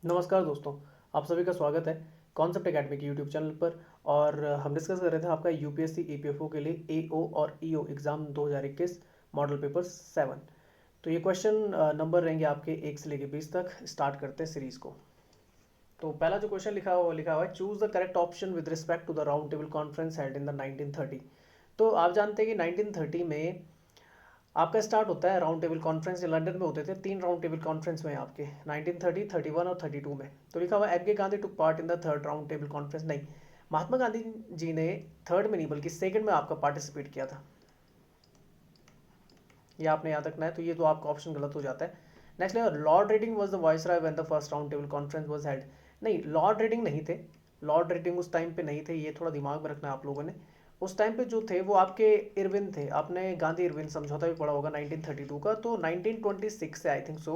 नमस्कार दोस्तों, आप सभी का स्वागत है कॉन्सेप्ट एकेडमी के यूट्यूब चैनल पर। और हम डिस्कस कर रहे थे आपका यूपीएससी ईपीएफओ के लिए एओ और ईओ एग्ज़ाम 2021 मॉडल पेपर 7। तो ये क्वेश्चन नंबर रहेंगे आपके 1 से लेकर 20 तक। स्टार्ट करते हैं सीरीज़ को। तो पहला जो क्वेश्चन लिखा हुआ है, choose the correct option with respect to the round table conference held in the 1930। तो आप जानते हैं कि 1930 में आपका स्टार्ट होता है राउंड टेबल कॉन्फ्रेंस। लंदन में होते थे 3 राउंड टेबल कॉन्फ्रेंस में आपके 1930, 31 और 32 में। तो लिखा हुआ एम के Gandhi took part in the third round table conference. नहीं, महात्मा गांधी जी ने थर्ड में नहीं बल्कि सेकंड में आपका पार्टिसिपेट किया था। ये आपने याद रखना है। तो ये तो आपका ऑप्शन गलत हो जाता है। Next level, Lord reading was the viceroy when the first round table conference was held. नहीं, लॉर्ड रीडिंग नहीं थे। लॉर्ड रीडिंग उस टाइम पे नहीं थे, ये थोड़ा दिमाग में रखना है आप लोगों ने। उस टाइम पे जो थे वो आपके इरविन थे। आपने गांधी इरविन समझौता भी पढ़ा होगा 1932 का। तो 1926 से आई थिंक सो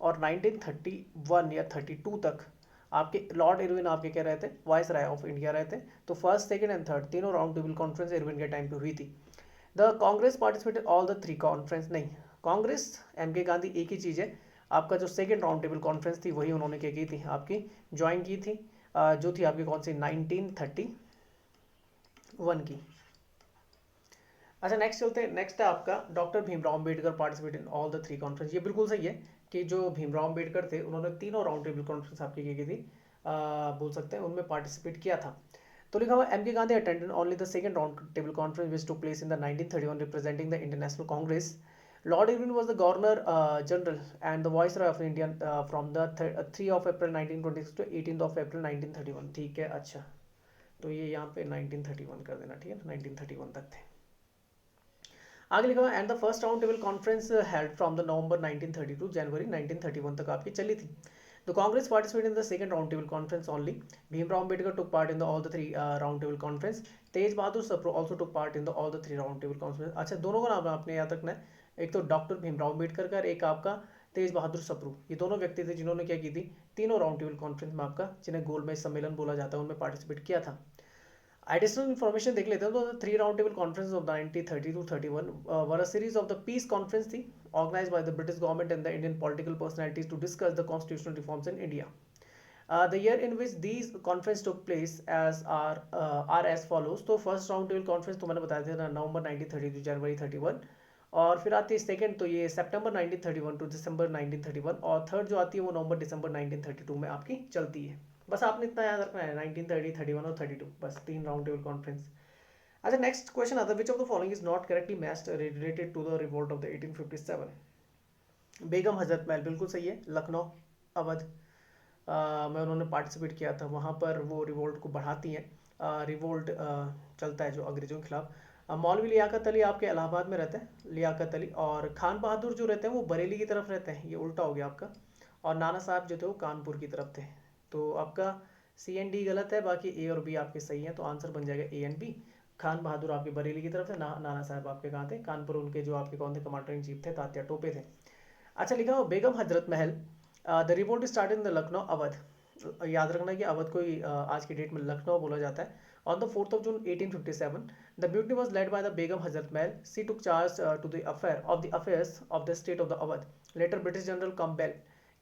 और 1931 या 32 तक आपके लॉर्ड इरविन आपके क्या रहे थे, वाइस राय ऑफ इंडिया रहे थे। तो फर्स्ट, सेकंड एंड थर्ड तीनों राउंड टेबल कॉन्फ्रेंस इरविन के टाइम पे हुई थी। The Congress participated all the 3 conference. नहीं, कांग्रेस एम के गांधी एक ही चीज़ है। आपका जो सेकंड राउंड टेबल कॉन्फ्रेंस थी वही उन्होंने क्या की थी, आपकी ज्वाइन की थी। जो थी आपकी कौन सी, 1931 की। अच्छा, नेक्स्ट चलते हैं। नेक्स्ट है आपका doctor Bhimrao Ambedkar participate in all the 3 conference. ये बिल्कुल सही है कि जो भीमराव अम्बेडकर थे उन्होंने तीनों राउंड टेबल कॉन्फ्रेंस आपकी की थी, बोल सकते हैं उनमें पार्टिसिपेट किया था। तो लिखा हुआ एम के Gandhi attended only the second round table conference which took place in the 1931 representing the international Congress. Lord Irwin was the governor general and the viceroy of India from the 3 of April 1926 to 18th of April 1931। ठीक है, अच्छा तो ये यहाँ पे 1931 कर देना, ठीक है, 1931 तक थे। आगे लिखा हुआ and the first round table conference held from the नवंबर 1932 जनवरी 1931 तक आपकी चली थी। The Congress participated in the second roundtable conference only. Bhimrao Ambedkar took part in all the 3 roundtable conference. Tej Bahadur Sapro also took part in all the 3 roundtable conference. अच्छा, दोनों का नाम आपने याद रखना है। एक तो डॉक्टर भीमराव अम्बेडकर का, एक आपका तेज बहादुर सप्रू। ये दोनों व्यक्ति थे जिन्होंने क्या की थी, तीनों राउंड टेबल कॉन्फ्रेंस में आपका, जिन्हें गोलमेज सम्मेलन बोला जाता है, उनमें पार्टिसिपेट किया था। एडिशनल इन्फॉर्मेशन देख लेते हैं। तो 3 round table conference of 1930 to 31 were a series of the peace conference थी organised by the British government and the Indian political personalities to discuss the constitutional reforms in India. The year in which these conference took place are as follows। तो first round table conference तो मैंने बताया था ना, नवंबर 1932 जनवरी 31। और फिर आती है सेकंड, तो ये सितंबर 1931 टू दिसंबर 1931। और थर्ड जो आती है वो नवंबर दिसंबर 1932 में आपकी चलती है। बस आपने इतना याद रखना है, 1930, 31 और 32, बस 3 राउंड टेबल कॉन्फ्रेंस। अच्छा, नेक्स्ट क्वेश्चन आता है, which of the following is not correctly matched related to the revolt of the 1857। Begum Hazrat Mahal बिल्कुल सही है, लखनऊ अवध में उन्होंने पार्टिसिपेट किया था। वहाँ पर वो रिवोल्ट को बढ़ाती हैं। रिवोल्ट चलता है जो अंग्रेजों के खिलाफ। मौलवी लियाकत अली आपके इलाहाबाद में रहते हैं, लियाकत अली। और खान बहादुर जो रहते हैं वो बरेली की तरफ रहते हैं, ये उल्टा हो गया आपका। और नाना साहब जो थे वो कानपुर की तरफ थे। तो आपका सी एंड डी गलत है, बाकी ए और बी आपके सही हैं। तो आंसर बन जाएगा ए एंड बी। खान बहादुर आपके बरेली की तरफ थे, नाना साहब आपके कहाँ थे, कानपुर। उनके जो आपके कौन थे, कमांडर इन चीफ थे, तात्या टोपे थे। अच्छा, लिखा हुआ बेगम हजरत महल the revolt start in the Lucknow Awadh. याद रखना कि अवध को ही आज की डेट में लखनऊ बोला जाता है। On the 4th of June 1857 the mutiny was led by the Begum Hazrat Mahal. She took charge to the affairs of the state of the Awadh. Later British general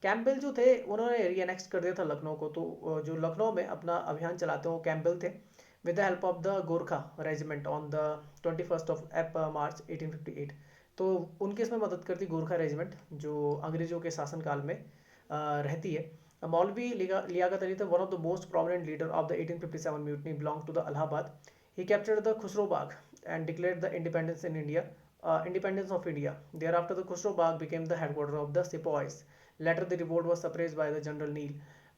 Campbell जो थे उन्होंने रीएनेक्ट कर दिया था लखनऊ को। तो जो लखनऊ में अपना अभियान चलाते हैं वो कैम्पबेल थे, with the help of the Gorkha regiment on the 21st of मार्च 1858। तो उनकी इसमें मदद करती गोरखा रेजिमेंट, जो अंग्रेजों के शासनकाल में रहती है। मौलवी लियाकत अली थे one of the most prominent leader of the 1857 mutiny, belong to the Allahabad. He captured the Khusro Bagh and declared the independence in India, independence of India. Thereafter, the Khusro Bagh became the headquarters of the Sepoys. Later, the revolt was suppressed by the General Neil.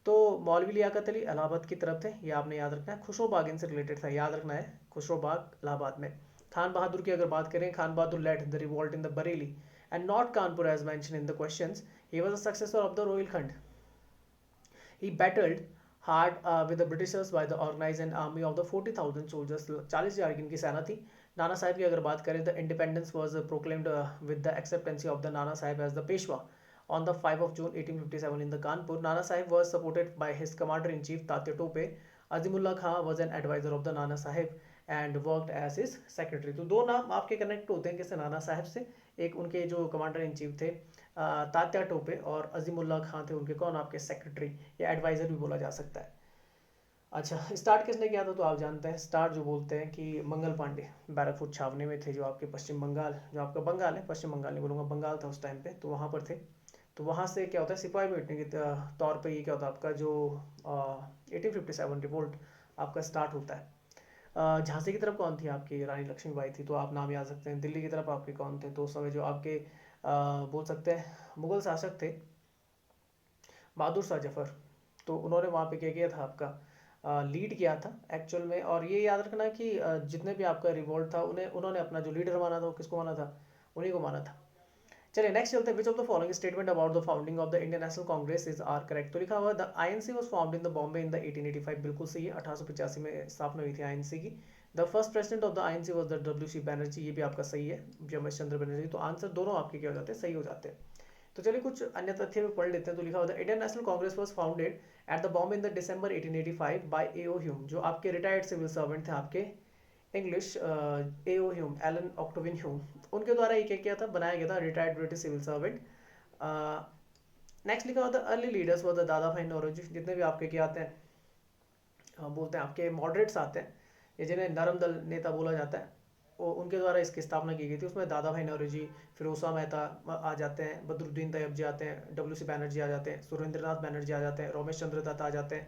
तो मौलवी लियाकत अली इलाहाबाद की तरफ थे, ये आपने याद रखना है। खुसरो बाग इनसे रिलेटेड था, याद रखना है, खुसरो बाग इलाहाबाद में। खान बहादुर की अगर बात करें, खान बहादुर led the revolt in the Bareilly and not Kanpur as mentioned in the questions. He was a successor of the Rohilkhand. He battled hard with the Britishers by the organized an army of the 40,000 soldiers। 40,000 की इनकी सेना थी। नाना साहब की अगर बात करें, the independence was proclaimed with the acceptancy of the Nana Sahib as the Peshwa on the 5 of June 1857 in the Kanpur। Nana Sahib was supported by his commander-in-chief Tatya Tope। Azimullah Khan was an advisor of the Nana Sahib and worked as his secretary। तो दो नाम आपके connect होते हैं किससे, नाना साहब से। एक उनके जो कमांडर इन चीफ थे तात्या टोपे और अजीमुल्ला खान थे उनके कौन, आपके सेक्रेटरी या एडवाइजर भी बोला जा सकता है। अच्छा, स्टार्ट किसने किया था तो आप जानते हैं, स्टार्ट जो बोलते हैं कि मंगल पांडे बैरकफुट छावनी में थे, जो आपके पश्चिम बंगाल, जो आपका बंगाल है, पश्चिम बंगाल नहीं बोलूँगा, बंगाल था उस टाइम पे, तो वहाँ पर थे। तो वहाँ से क्या होता है, सिपाही मिटने के तौर पे ये क्या होता है आपका जो 1857 रिवोल्ट आपका स्टार्ट होता है। झांसी की तरफ कौन थी, आपकी रानी लक्ष्मीबाई थी, तो आप नाम याद सकते हैं। दिल्ली की तरफ आपके कौन थे, तो उस समय जो आपके बोल सकते हैं मुगल शासक थे बहादुर शाह जफर, तो उन्होंने वहाँ पे क्या किया था आपका लीड किया था एक्चुअल में। और ये याद रखना कि जितने भी आपका रिवोल्ट था उन्हें उन्होंने अपना जो लीडर माना था वो किसको माना था, उन्हीं को माना था। चलिए नेक्स्ट चलते हैं, which of the following statement about the founding of the Indian national Congress is are correct. तो लिखा हुआ the INC was formed in the Bombay in the 1885, बिल्कुल सही है, 1885 में स्थापना हुई थी आईएनसी की। The first president of the INC was the W C Banerjee, ये भी आपका सही है, रमेश चंद्र बनर्जी। तो आंसर दोनों आपके क्या हो जाते हैं, सही हो जाते हैं। तो चलिए कुछ अन्य तथ्य भी पढ़ लेते हैं। तो लिखा हुआ the Indian national Congress was founded at the Bombay in the December 1885 by A O Hume, जो आपके रिटायर्ड सिविल सर्वेंट थे आपके English, A O Hume, Allan Octavian Hume, उनके द्वारा ये क्या किया था, बनाया गया था, retired British civil servant. Next लिखा हुआ था अर्ली लीडर्स व द दादा भाई नौरोजी, जितने भी आपके क्या आते हैं, बोलते हैं आपके मॉडरेट्स आते हैं, ये जिन्हें नरम दल नेता बोला जाता है, वो उनके द्वारा इसकी स्थापना की गई थी। उसमें दादा भाई नौरोजी, फिरोजा मेहता आ जाते हैं, बदरुद्दीन तैयब जी आते हैं, डब्ल्यू सी बैनर्जी आ जाते हैं, सुरेंद्रनाथ बैनर्जी आ जाते हैं, रमेश चंद्र दत्त आ जाते हैं,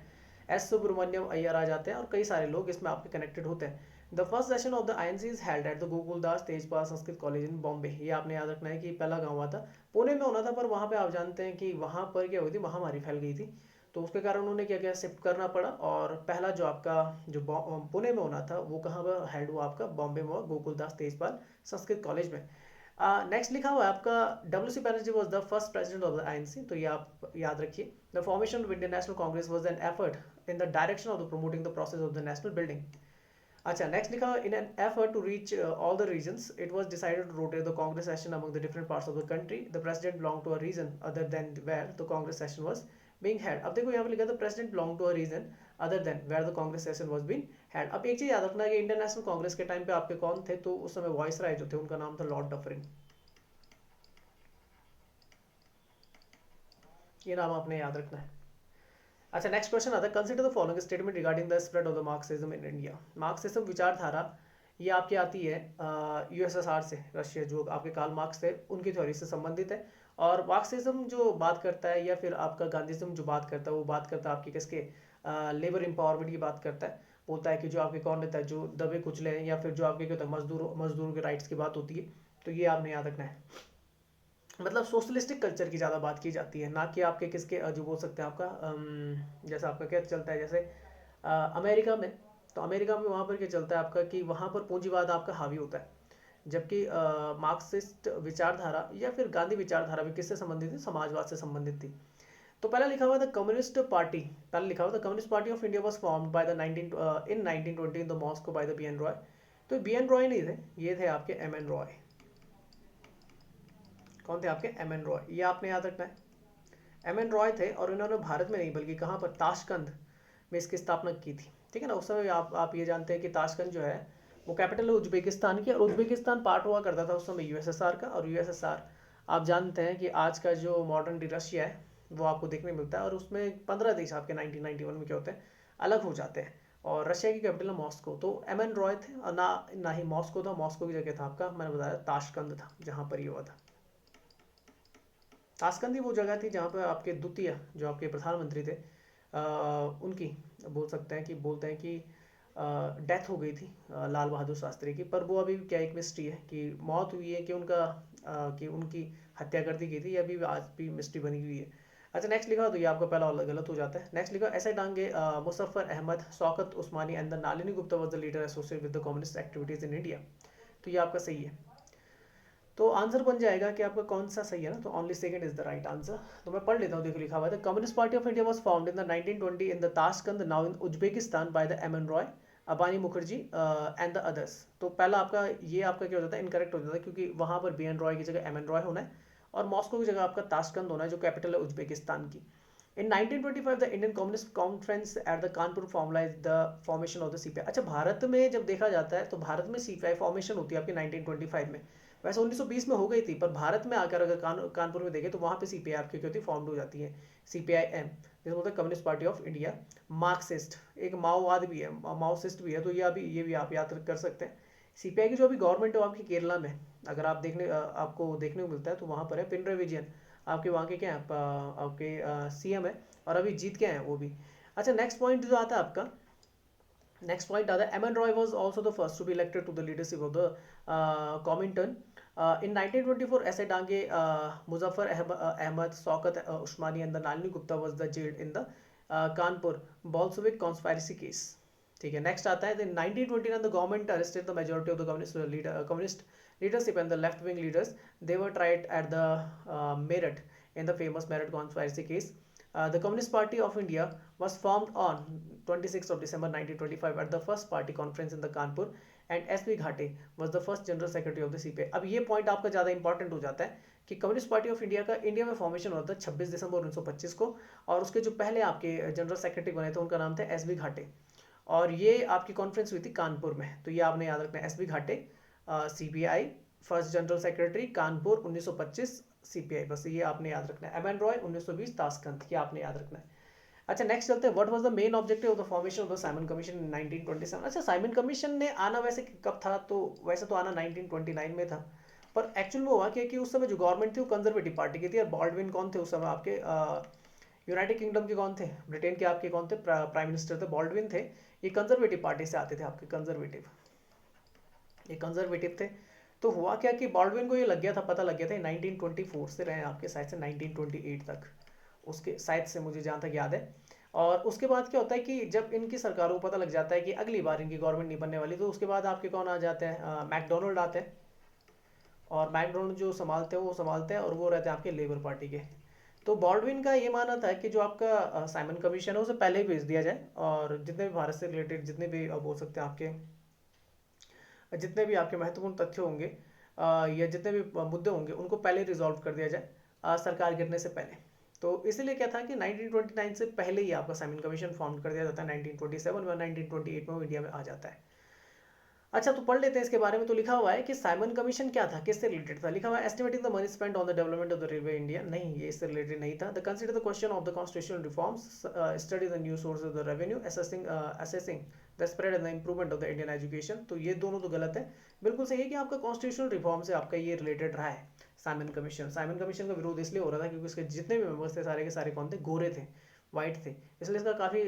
एस सुब्रमण्यम अय्यर आ जाते हैं, और कई सारे लोग इसमें आपके कनेक्टेड होते हैं। The first session of the INC is held at the Gokuldas Tejpal Sanskrit college in Bombay, ये आपने याद रखना है कि पहला गाँव हुआ था, पुणे में होना था, पर वहाँ पे आप जानते हैं कि वहाँ पर क्या हुई थी, महामारी फैल गई थी, तो उसके कारण उन्होंने क्या किया, शिफ्ट करना पड़ा, और पहला जो आपका जो पुणे में होना था वो कहाँ पर हेल्ड हुआ, आपका बॉम्बे में हुआ, गोकुलदास तेजपाल संस्कृत कॉलेज में। नेक्स्ट लिखा हुआ है आपका W C Banerjee was the first president of the INC, तो ये आप याद रखिए। The formation of Indian national Congress was an effort in the direction of the promoting the process of the national building. अच्छा, नेक्स्ट लिखा in an effort to reach all the regions it was decided to rotate the Congress session among the different parts of the country, the president belong to a region other than where the Congress session was being held. अब देखो यहाँ पे लिखा था president belong to a region other than where the Congress session was being held. अब एक चीज याद रखना है कि इंडियन नेशनल कांग्रेस के टाइम पे आपके कौन थे, तो उस समय वॉइस राय जो थे उनका नाम था लॉर्ड डफरिन, ये नाम आपने याद रखना है। अच्छा, नेक्स्ट क्वेश्चन आता है, consider the following statement regarding the spread of the Marxism in India. Marxism विचारधारा ये आपकी आती है यूएसएसआर से, रशिया, जो आपके कार्ल मार्क्स थे उनकी थ्योरी से संबंधित है। और मार्क्सिज्म जो बात करता है, या फिर आपका गांधीज्म जो बात करता है, वो बात करता है आपकी किसके, लेबर एम्पावरमेंट की बात करता है। बोलता है कि जो आपके कौन रहता है, जो दबे कुचले हैं, या फिर जो आपके क्या होता है, मजदूरों के राइट्स की बात होती है। तो ये आपने याद रखना है, मतलब सोशलिस्टिक कल्चर की ज़्यादा बात की जाती है, ना कि आपके किसके जो बोल सकते हैं आपका जैसा आपका क्या चलता है, जैसे अमेरिका में, तो अमेरिका में वहाँ पर क्या चलता है आपका कि वहाँ पर पूंजीवाद आपका हावी होता है, जबकि मार्क्सिस्ट विचारधारा या फिर गांधी विचारधारा भी किससे संबंधित थी, समाजवाद से संबंधित थी। तो पहला लिखा हुआ था कम्युनिस्ट पार्टी, पहला लिखा हुआ था Communist Party of India was formed by the 1920 in the Moscow by the B N Roy. तो बी एन रॉय नहीं थे, ये थे आपके एम एन रॉय। कौन थे आपके, एम एन रॉय, ये आपने याद रखना है। एम एन रॉय थे, और इन्होंने भारत में नहीं बल्कि कहाँ पर, ताशकंद में इसकी स्थापना की थी। ठीक है ना, उस समय आप ये जानते हैं कि ताशकंद जो है वो कैपिटल है उज्बेकिस्तान की, और उज्बेकिस्तान पार्ट हुआ करता था उस समय यूएसएसआर का, और यूएसएसआर आप जानते हैं कि आज का जो मॉडर्न डे रशिया है वो आपको देखने मिलता है, और उसमें 15 देश आपके 1991 में क्या होते हैं, अलग हो जाते हैं, और रशिया की कैपिटल है मॉस्को। तो एम एन रॉय थे, और ना ही मॉस्को था, मॉस्को की जगह था आपका, मैंने बताया ताशकंद था जहाँ पर ये हुआ था। ताशकंद ही वो जगह थी जहाँ पर आपके द्वितीय जो आपके प्रधानमंत्री थे उनकी बोल सकते हैं कि बोलते हैं कि डेथ हो गई थी लाल बहादुर शास्त्री की, पर वो अभी क्या एक मिस्ट्री है कि मौत हुई है कि उनका कि उनकी हत्या कर दी गई थी, ये अभी आज भी मिस्ट्री बनी हुई है। अच्छा, नेक्स्ट लिखा तो ये आपका पहला गलत हो जाता है। नेक्स्ट लिखा S A Dange Muzaffar Ahmad, Shaukat Usmani and the Nalini Gupta was the leader associated with the communist activities in India. तो ये आपका सही है। तो आंसर बन जाएगा कि आपका कौन सा सही है ना, तो only second is the right answer. तो मैं पढ़ लेता हूँ, देखो लिखा हुआ है Communist Party of India was found in the 1920 in the Tashkent now in Uzbekistan by the M N Roy, Abani Mukherjee and the others. तो पहला आपका ये आपका क्या हो जाता है, इनकरेक्ट हो जाता है, क्योंकि वहाँ पर बी एन रॉय की जगह एम एन रॉय होना है, और मॉस्को की जगह आपका ताशकंद होना है, जो कैपिटल है उज्बेकिस्तान की। In 1925 the Indian Communist Conference at the Kanpur formalized the formation of the CPI। अच्छा, भारत में जब देखा जाता है तो भारत में CPI फॉर्मेशन होती है आपकी 1925 में। वैसे 1920 में हो गई थी, पर भारत में आकर अगर कानपुर में देखें तो वहाँ पे सीपीआई आपकी क्या होती है, फॉर्म हो जाती है, सीपीआई एम, जिसमें बोलते हैं communist Party of India. Marxist, एक माओवाद भी है, माओसिस्ट भी है, तो ये भी आप याद कर सकते हैं। सीपीआई की जो अभी गवर्नमेंट है वो आपकी केरला में, अगर आप आपको देखने को मिलता है तो वहाँ पर है पिनराई विजयन, आपके वहाँ के क्या है, आपके सीएम है, और अभी जीत के हैं वो भी। अच्छा, नेक्स्ट पॉइंट जो आता है आपका, नेक्स्ट पॉइंट आता है, M N Roy was also the first to be elected to the leadership of the Comintern in 1924। S A Dange Muzaffar Ahmad, Shaukat Usmani and the Nalini Gupta was the jailed in the Kanpur Bolshevik conspiracy case. ठीक है, नेक्स्ट आता है, in 1929 the government arrested the majority of the communist leadership and the left wing leaders. They were tried at the Meerut in the famous Meerut conspiracy case. The Communist Party of India was formed on 26th of December 1925 at the first party conference in the Kanpur, and S.B. Ghate was the first general secretary of the CPI. अब ये point आपका ज़्यादा important हो जाता है कि communist Party of India का India में फॉर्मेशन होता है 26 दिसंबर 1925 को, और उसके जो पहले आपके जनरल सेक्रेटरी बने थे उनका नाम था एस बी घाटे, और ये आपकी कॉन्फ्रेंस हुई थी कानपुर में। तो ये आपने याद रखना है, एस बी घाटे CPI first general secretary, Kanpur 1925 CPI, बस ये आपने याद रखना है। एम एन रॉय 1920 ताशकंद, ये आपने याद रखना है। अच्छा, नेक्स्ट चलते हैं, what was the main objective of the formation of the Simon commission इन 1927। अच्छा, साइमन कमीशन ने आना वैसे कब था, तो वैसे तो आना 1929 में था, पर एक्चुअल में हुआ क्या कि उस समय जो गवर्नमेंट थी वो कंजर्वेटिव पार्टी की थी, और बॉल्डविन कौन थे उस समय आपके यूनाइटेड किंगडम के कौन थे, ब्रिटेन के आपके कौन थे प्राइम मिनिस्टर थे, बॉल्डविन थे। ये कंजर्वेटिव पार्टी से आते थे आपके, कंजर्वेटिव, ये कंजर्वेटिव थे। तो हुआ क्या कि बॉल्डविन को ये लग गया था, पता लग गया था 1924 से रहे आपके शायद से 1928 तक, उसके शायद से मुझे जहाँ तक याद है। और उसके बाद क्या होता है कि जब इनकी सरकारों को पता लग जाता है कि अगली बार इनकी गवर्नमेंट नहीं बनने वाली, तो उसके बाद आपके कौन आ जाते हैं, मैकडोनल्ड आते हैं, और मैकडोनल्ड जो संभालते हैं वो संभालते हैं, और वो रहते हैं आपके लेबर पार्टी के। तो बॉल्डविन का ये मानना था कि जो आपका साइमन कमीशन है उसे पहले ही भेज दिया जाए, और जितने भी भारत से रिलेटेड जितने भी बोल सकते हैं आपके, जितने भी आपके महत्वपूर्ण तथ्य होंगे या जितने भी मुद्दे होंगे उनको पहले रिजॉल्व कर दिया जाए सरकार गिरने से पहले। तो इसीलिए क्या था कि 1929 से पहले ही आपका साइमन कमीशन फॉर्म कर दिया जाता है, 1927 में, 1928 में वो इंडिया में आ जाता है। अच्छा, तो पढ़ लेते हैं इसके बारे में। तो लिखा हुआ है कि साइमन कमीशन क्या था, किससे रिलेटेड था, लिखा हुआ है estimating the money spent on the development of the railway India, नहीं ये इससे रिलेटेड नहीं था। The consider the question of the constitutional reforms, study the new source of the revenue, assessing the spread and the improvement of the Indian education. तो ये दोनों तो गलत है, बिल्कुल सही है कि आपका कॉन्स्टिट्यूशनल रिफॉर्म से आपका ये रिलेटेड रहा है साइमन कमीशन। साइमन कमीशन का विरोध इसलिए हो रहा था क्योंकि उसके जितने भी मेंबर्स थे सारे के सारे कौन थे, गोरे थे, वाइट थे, इसलिए इसका काफ़ी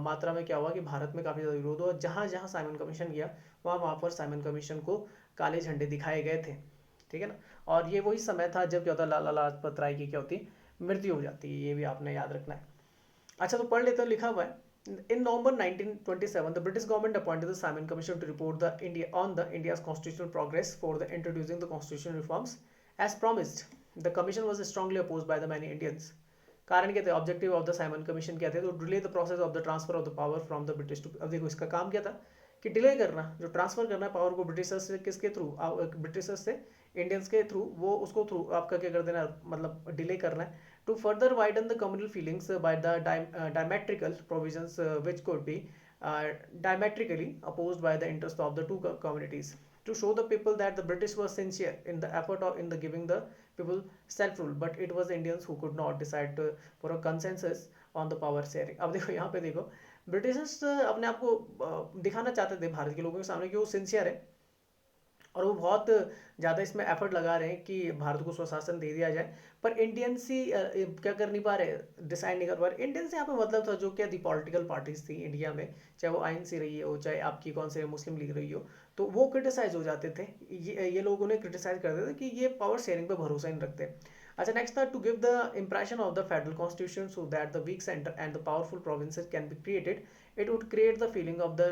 मात्रा में क्या हुआ कि भारत में काफ़ी ज़्यादा विरोध हुआ। जहाँ जहाँ साइमन कमीशन गया वहाँ पर साइमन कमीशन को काले झंडे दिखाए गए थे, ठीक है ना। और ये वही समय था जब क्या होता है, लाला लाजपत राय की क्या होती, मृत्यु हो जाती है, ये भी आपने याद रखना है। अच्छा, तो पढ़ लेते हो, लिखा हुआ है in November 1927 the British government appointed the Simon Commission to report the India's constitutional progress for the introducing the constitutional reforms as promised. The commission was strongly opposed by the many Indians. कारण क्या थे, objective of the Simon Commission क्या थे, तो delay the process of the transfer of the power from the British to, अब देखो इसका काम क्या था कि डिले करना, जो ट्रांसफर करना है पावर को ब्रिटिशर्स से, किसके थ्रू, ब्रिटिशर्स से इंडियंस के थ्रू, वो उसको थ्रू आपका क्या कर देना, मतलब डिले करना है। To further widen the communal feelings by the diametrical provisions which could be diametrically opposed by the interest of the two communities, to show the people that the British were sincere in the effort of in the giving the people self-rule, but it was the Indians who could not decide for a consensus on the power sharing. अब देखो यहाँ पे देखो, Britishers अपने आप को दिखाना चाहते थे भारत के लोगों के सामने कि वो सिंसियर है, और वो बहुत ज़्यादा इसमें एफर्ट लगा रहे हैं कि भारत को स्वशासन दे दिया जाए, पर इंडियंस ही क्या कर नहीं पा रहे, डिसाइड नहीं कर पा रहे। इंडियंस यहाँ पे मतलब था जो क्या दी पॉलिटिकल पार्टीज थी इंडिया में, चाहे वो आईएनसी रही हो, चाहे आपकी कौन से मुस्लिम लीग रही हो, तो वो क्रिटिसाइज हो जाते थे, ये लोग उन्हें क्रिटिसाइज करते थे कि ये पावर शेयरिंग पे भरोसा नहीं रखते। अच्छा, नेक्स्ट था to give the impression of the federal constitution so that the weak centre and the powerful provinces can be created, it would create the feeling of the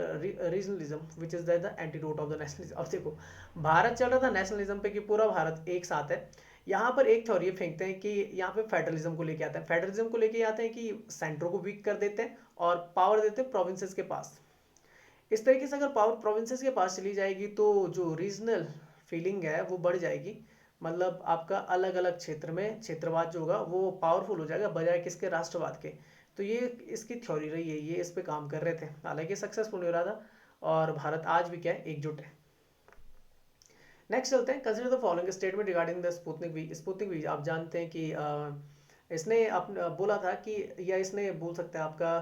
regionalism which is the antidote of the nationalism. अब देखो, भारत चल रहा था nationalism पे कि पूरा भारत एक साथ है, यहाँ पर एक थ्योरी फेंकते हैं कि यहाँ पे फेडरलिज्म को लेके आते हैं, फेडरलिज्म को लेके आते हैं कि सेंटर को वीक कर देते हैं और पावर देते हैं प्रोविंसेस के पास। इस तरीके से अगर पावर प्रोविंसेस के पास चली जाएगी तो जो रीजनल फीलिंग है वो बढ़ जाएगी, मतलब आपका अलग अलग क्षेत्र में क्षेत्रवाद जो होगा वो पावरफुल हो जाएगा बजाय किसके, राष्ट्रवाद के। तो ये इसकी थ्योरी रही है, ये इस पे काम कर रहे थे, हालांकि सक्सेसफुल हो रहा था, और भारत आज भी क्या है, एकजुट है। नेक्स्ट चलते हैं, consider the following statement regarding the Sputnik V. Sputnik V आप जानते हैं कि इसने बोला था कि, या इसने बोल सकते हैं आपका,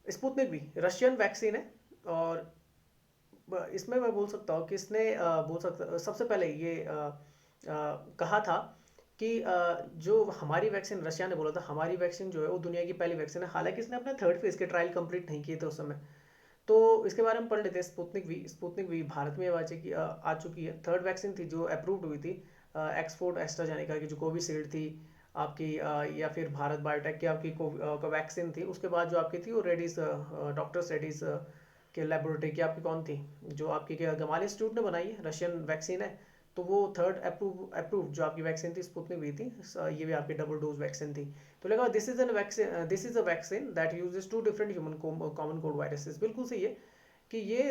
स्पुतनिक वी रशियन वैक्सीन है, और इसमें मैं बोल सकता हूँ कि इसने बोल सकता सबसे पहले ये कहा था कि जो हमारी वैक्सीन, रशिया ने बोला था हमारी वैक्सीन जो है वो दुनिया की पहली वैक्सीन है। हालांकि इसने अपने थर्ड फेज के ट्रायल कंप्लीट नहीं किए थे उस समय। तो इसके बारे में पढ़ लेते हैं। Sputnik V, Sputnik V Bharat में आ चुकी है। थर्ड वैक्सीन थी जो अप्रूव्ड हुई थी एक्सफोर्ड एस्ट्राजेनेका की, जो कोविशील्ड थी आपकी, या फिर भारत बायोटेक की आपकी वैक्सीन थी। उसके बाद जो आपकी थी वो रेडीज, डॉक्टर्स रेडीज के लेबोरेटरी की आपकी कौन थी, जो आपकी गमाल इंस्टीट्यूट ने बनाई है, रशियन वैक्सीन है। तो वो थर्ड अप्रूव जो आपकी वैक्सीन थी स्पुतनिक वी थी। ये भी आपकी डबल डोज वैक्सीन थी। तो लगा this is an vaccine, this is a vaccine that uses 2 different human common cold viruses. बिल्कुल सही है कि ये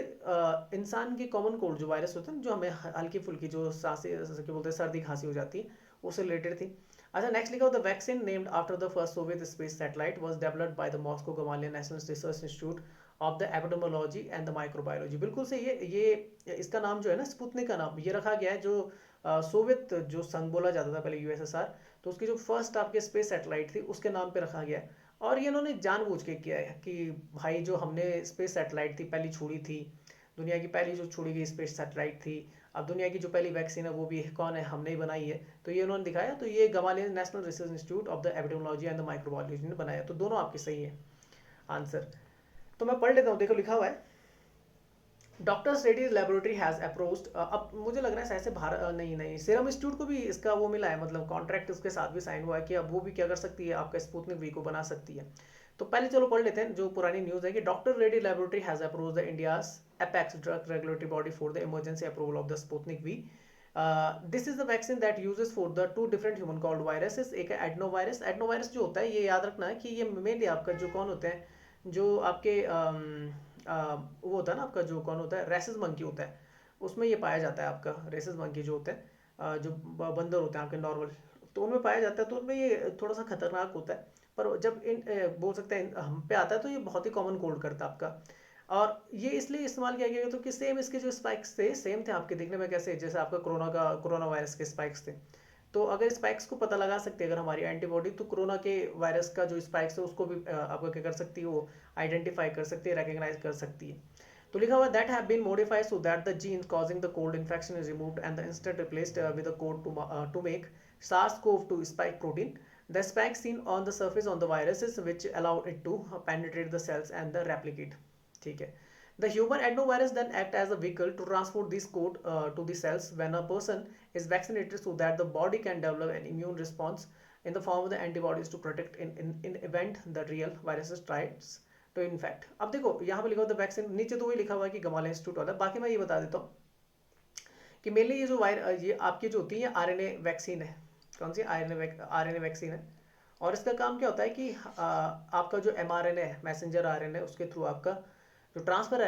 इंसान के कॉमन कोल्ड जो वायरस होते हैं, जो हमें हल्की फुल्की जो सांसें क्या बोलते हैं सर्दी खांसी हो जाती है, उससे रिलेटेड थी। अच्छा नेक्स्ट लिखा, the vaccine named after the first Soviet space satellite was developed by the Moscow Gamaleya national research institute of the epidemiology and the microbiology. बिल्कुल सही है। ये इसका नाम जो है ना, स्पुतनिक का नाम ये रखा गया है, जो सोवियत जो संघ बोला जाता था पहले, यूएसएसआर, तो उसकी जो फर्स्ट आपके स्पेस सैटेलाइट थी उसके नाम पे रखा गया है। और ये इन्होंने जानबूझ के किया है कि भाई जो हमने स्पेस सैटेलाइट थी पहली छोड़ी थी, दुनिया की पहली जो छोड़ी गई स्पेस सैटेलाइट थी, अब दुनिया की जो पहली वैक्सीन है वो भी कौन है, हमने ही बनाई है। तो ये उन्होंने दिखाया। तो ये Gamaleya national research institute of the epidemiology and the microbiology ने बनाया। तो दोनों आपके सही है आंसर। तो मैं पढ़ लेता हूँ, देखो लिखा हुआ है, doctors Reddy's laboratory has approached, अब मुझे लग रहा है ऐसे भारत नहीं सीरम इंस्टीट्यूट को भी इसका वो मिला है, मतलब कॉन्ट्रैक्ट उसके साथ भी साइन हुआ है कि अब वो भी क्या कर सकती है, आपका स्पुतनिक वी को बना सकती है। तो पहले चलो पढ़ लेते हैं जो पुरानी न्यूज़ है कि doctor Reddy laboratory has approached the India's apex drug regulatory body for the emergency approval of the Sputnik V. This is the vaccine that uses for the 2 different human called viruses. एक है एडनोवायरस। एडनोवायरस जो होता है, ये याद रखना है कि ये मेनली आपका जो कौन होते हैं, जो आपके वो होता है ना आपका, जो कौन होता है, रेसिस मंकी होता है, उसमें ये पाया जाता है आपका। रेसिस मंकी जो होते हैं, जो बंदर होते हैं आपके नॉर्मल, तो उनमें पाया जाता है। तो उनमें ये थोड़ा सा खतरनाक होता है, पर जब बोल सकते हैं हम पे आता है तो ये बहुत ही कॉमन कोल्ड करता है आपका। और ये इसलिए इस्तेमाल किया गया तो कि सेम इसके जो स्पाइक्स थे सेम थे आपके दिखने में, कैसे जैसे आपका कोरोना वायरस के स्पाइक्स थे। तो अगर स्पाइक्स को पता लगा सकते हैं अगर हमारी एंटीबॉडी, तो कोरोना के वायरस का जो स्पाइक्स है उसको भी आपको क्या कर सकती है, वो आइडेंटिफाई कर सकती है, रिकॉग्नाइज कर सकती है। तो लिखा हुआ that have been modified so that the gene causing the cold infection is removed and the instant replaced with a code to make SARS-CoV-2 spike protein. The spikes seen on the surface on the viruses which allow it to penetrate the cells and the replicate. ठीक है। The human adenovirus then act as a vehicle to transport this code to the cells when a person is vaccinated so that the body can develop an immune response in the form of the antibodies to protect in event the real viruses tries to infect. अब देखो यहाँ पे लिखा हुआ the vaccine, नीचे तो वही लिखा हुआ है कि गमालियन इंस्टीट्यूट वाला। बाकी मैं ये बता देता हूँ कि मेनली ये जो ये आपकी जो होती है आरएनए वैक्सीन है। कौन सी आरएनए वैक्सीन है। और इसका काम क्या होता है कि आपका जो एमआरएनए है, मैसेंजर आरएनए, उसके थ्रू आपका जो ट्रांसफर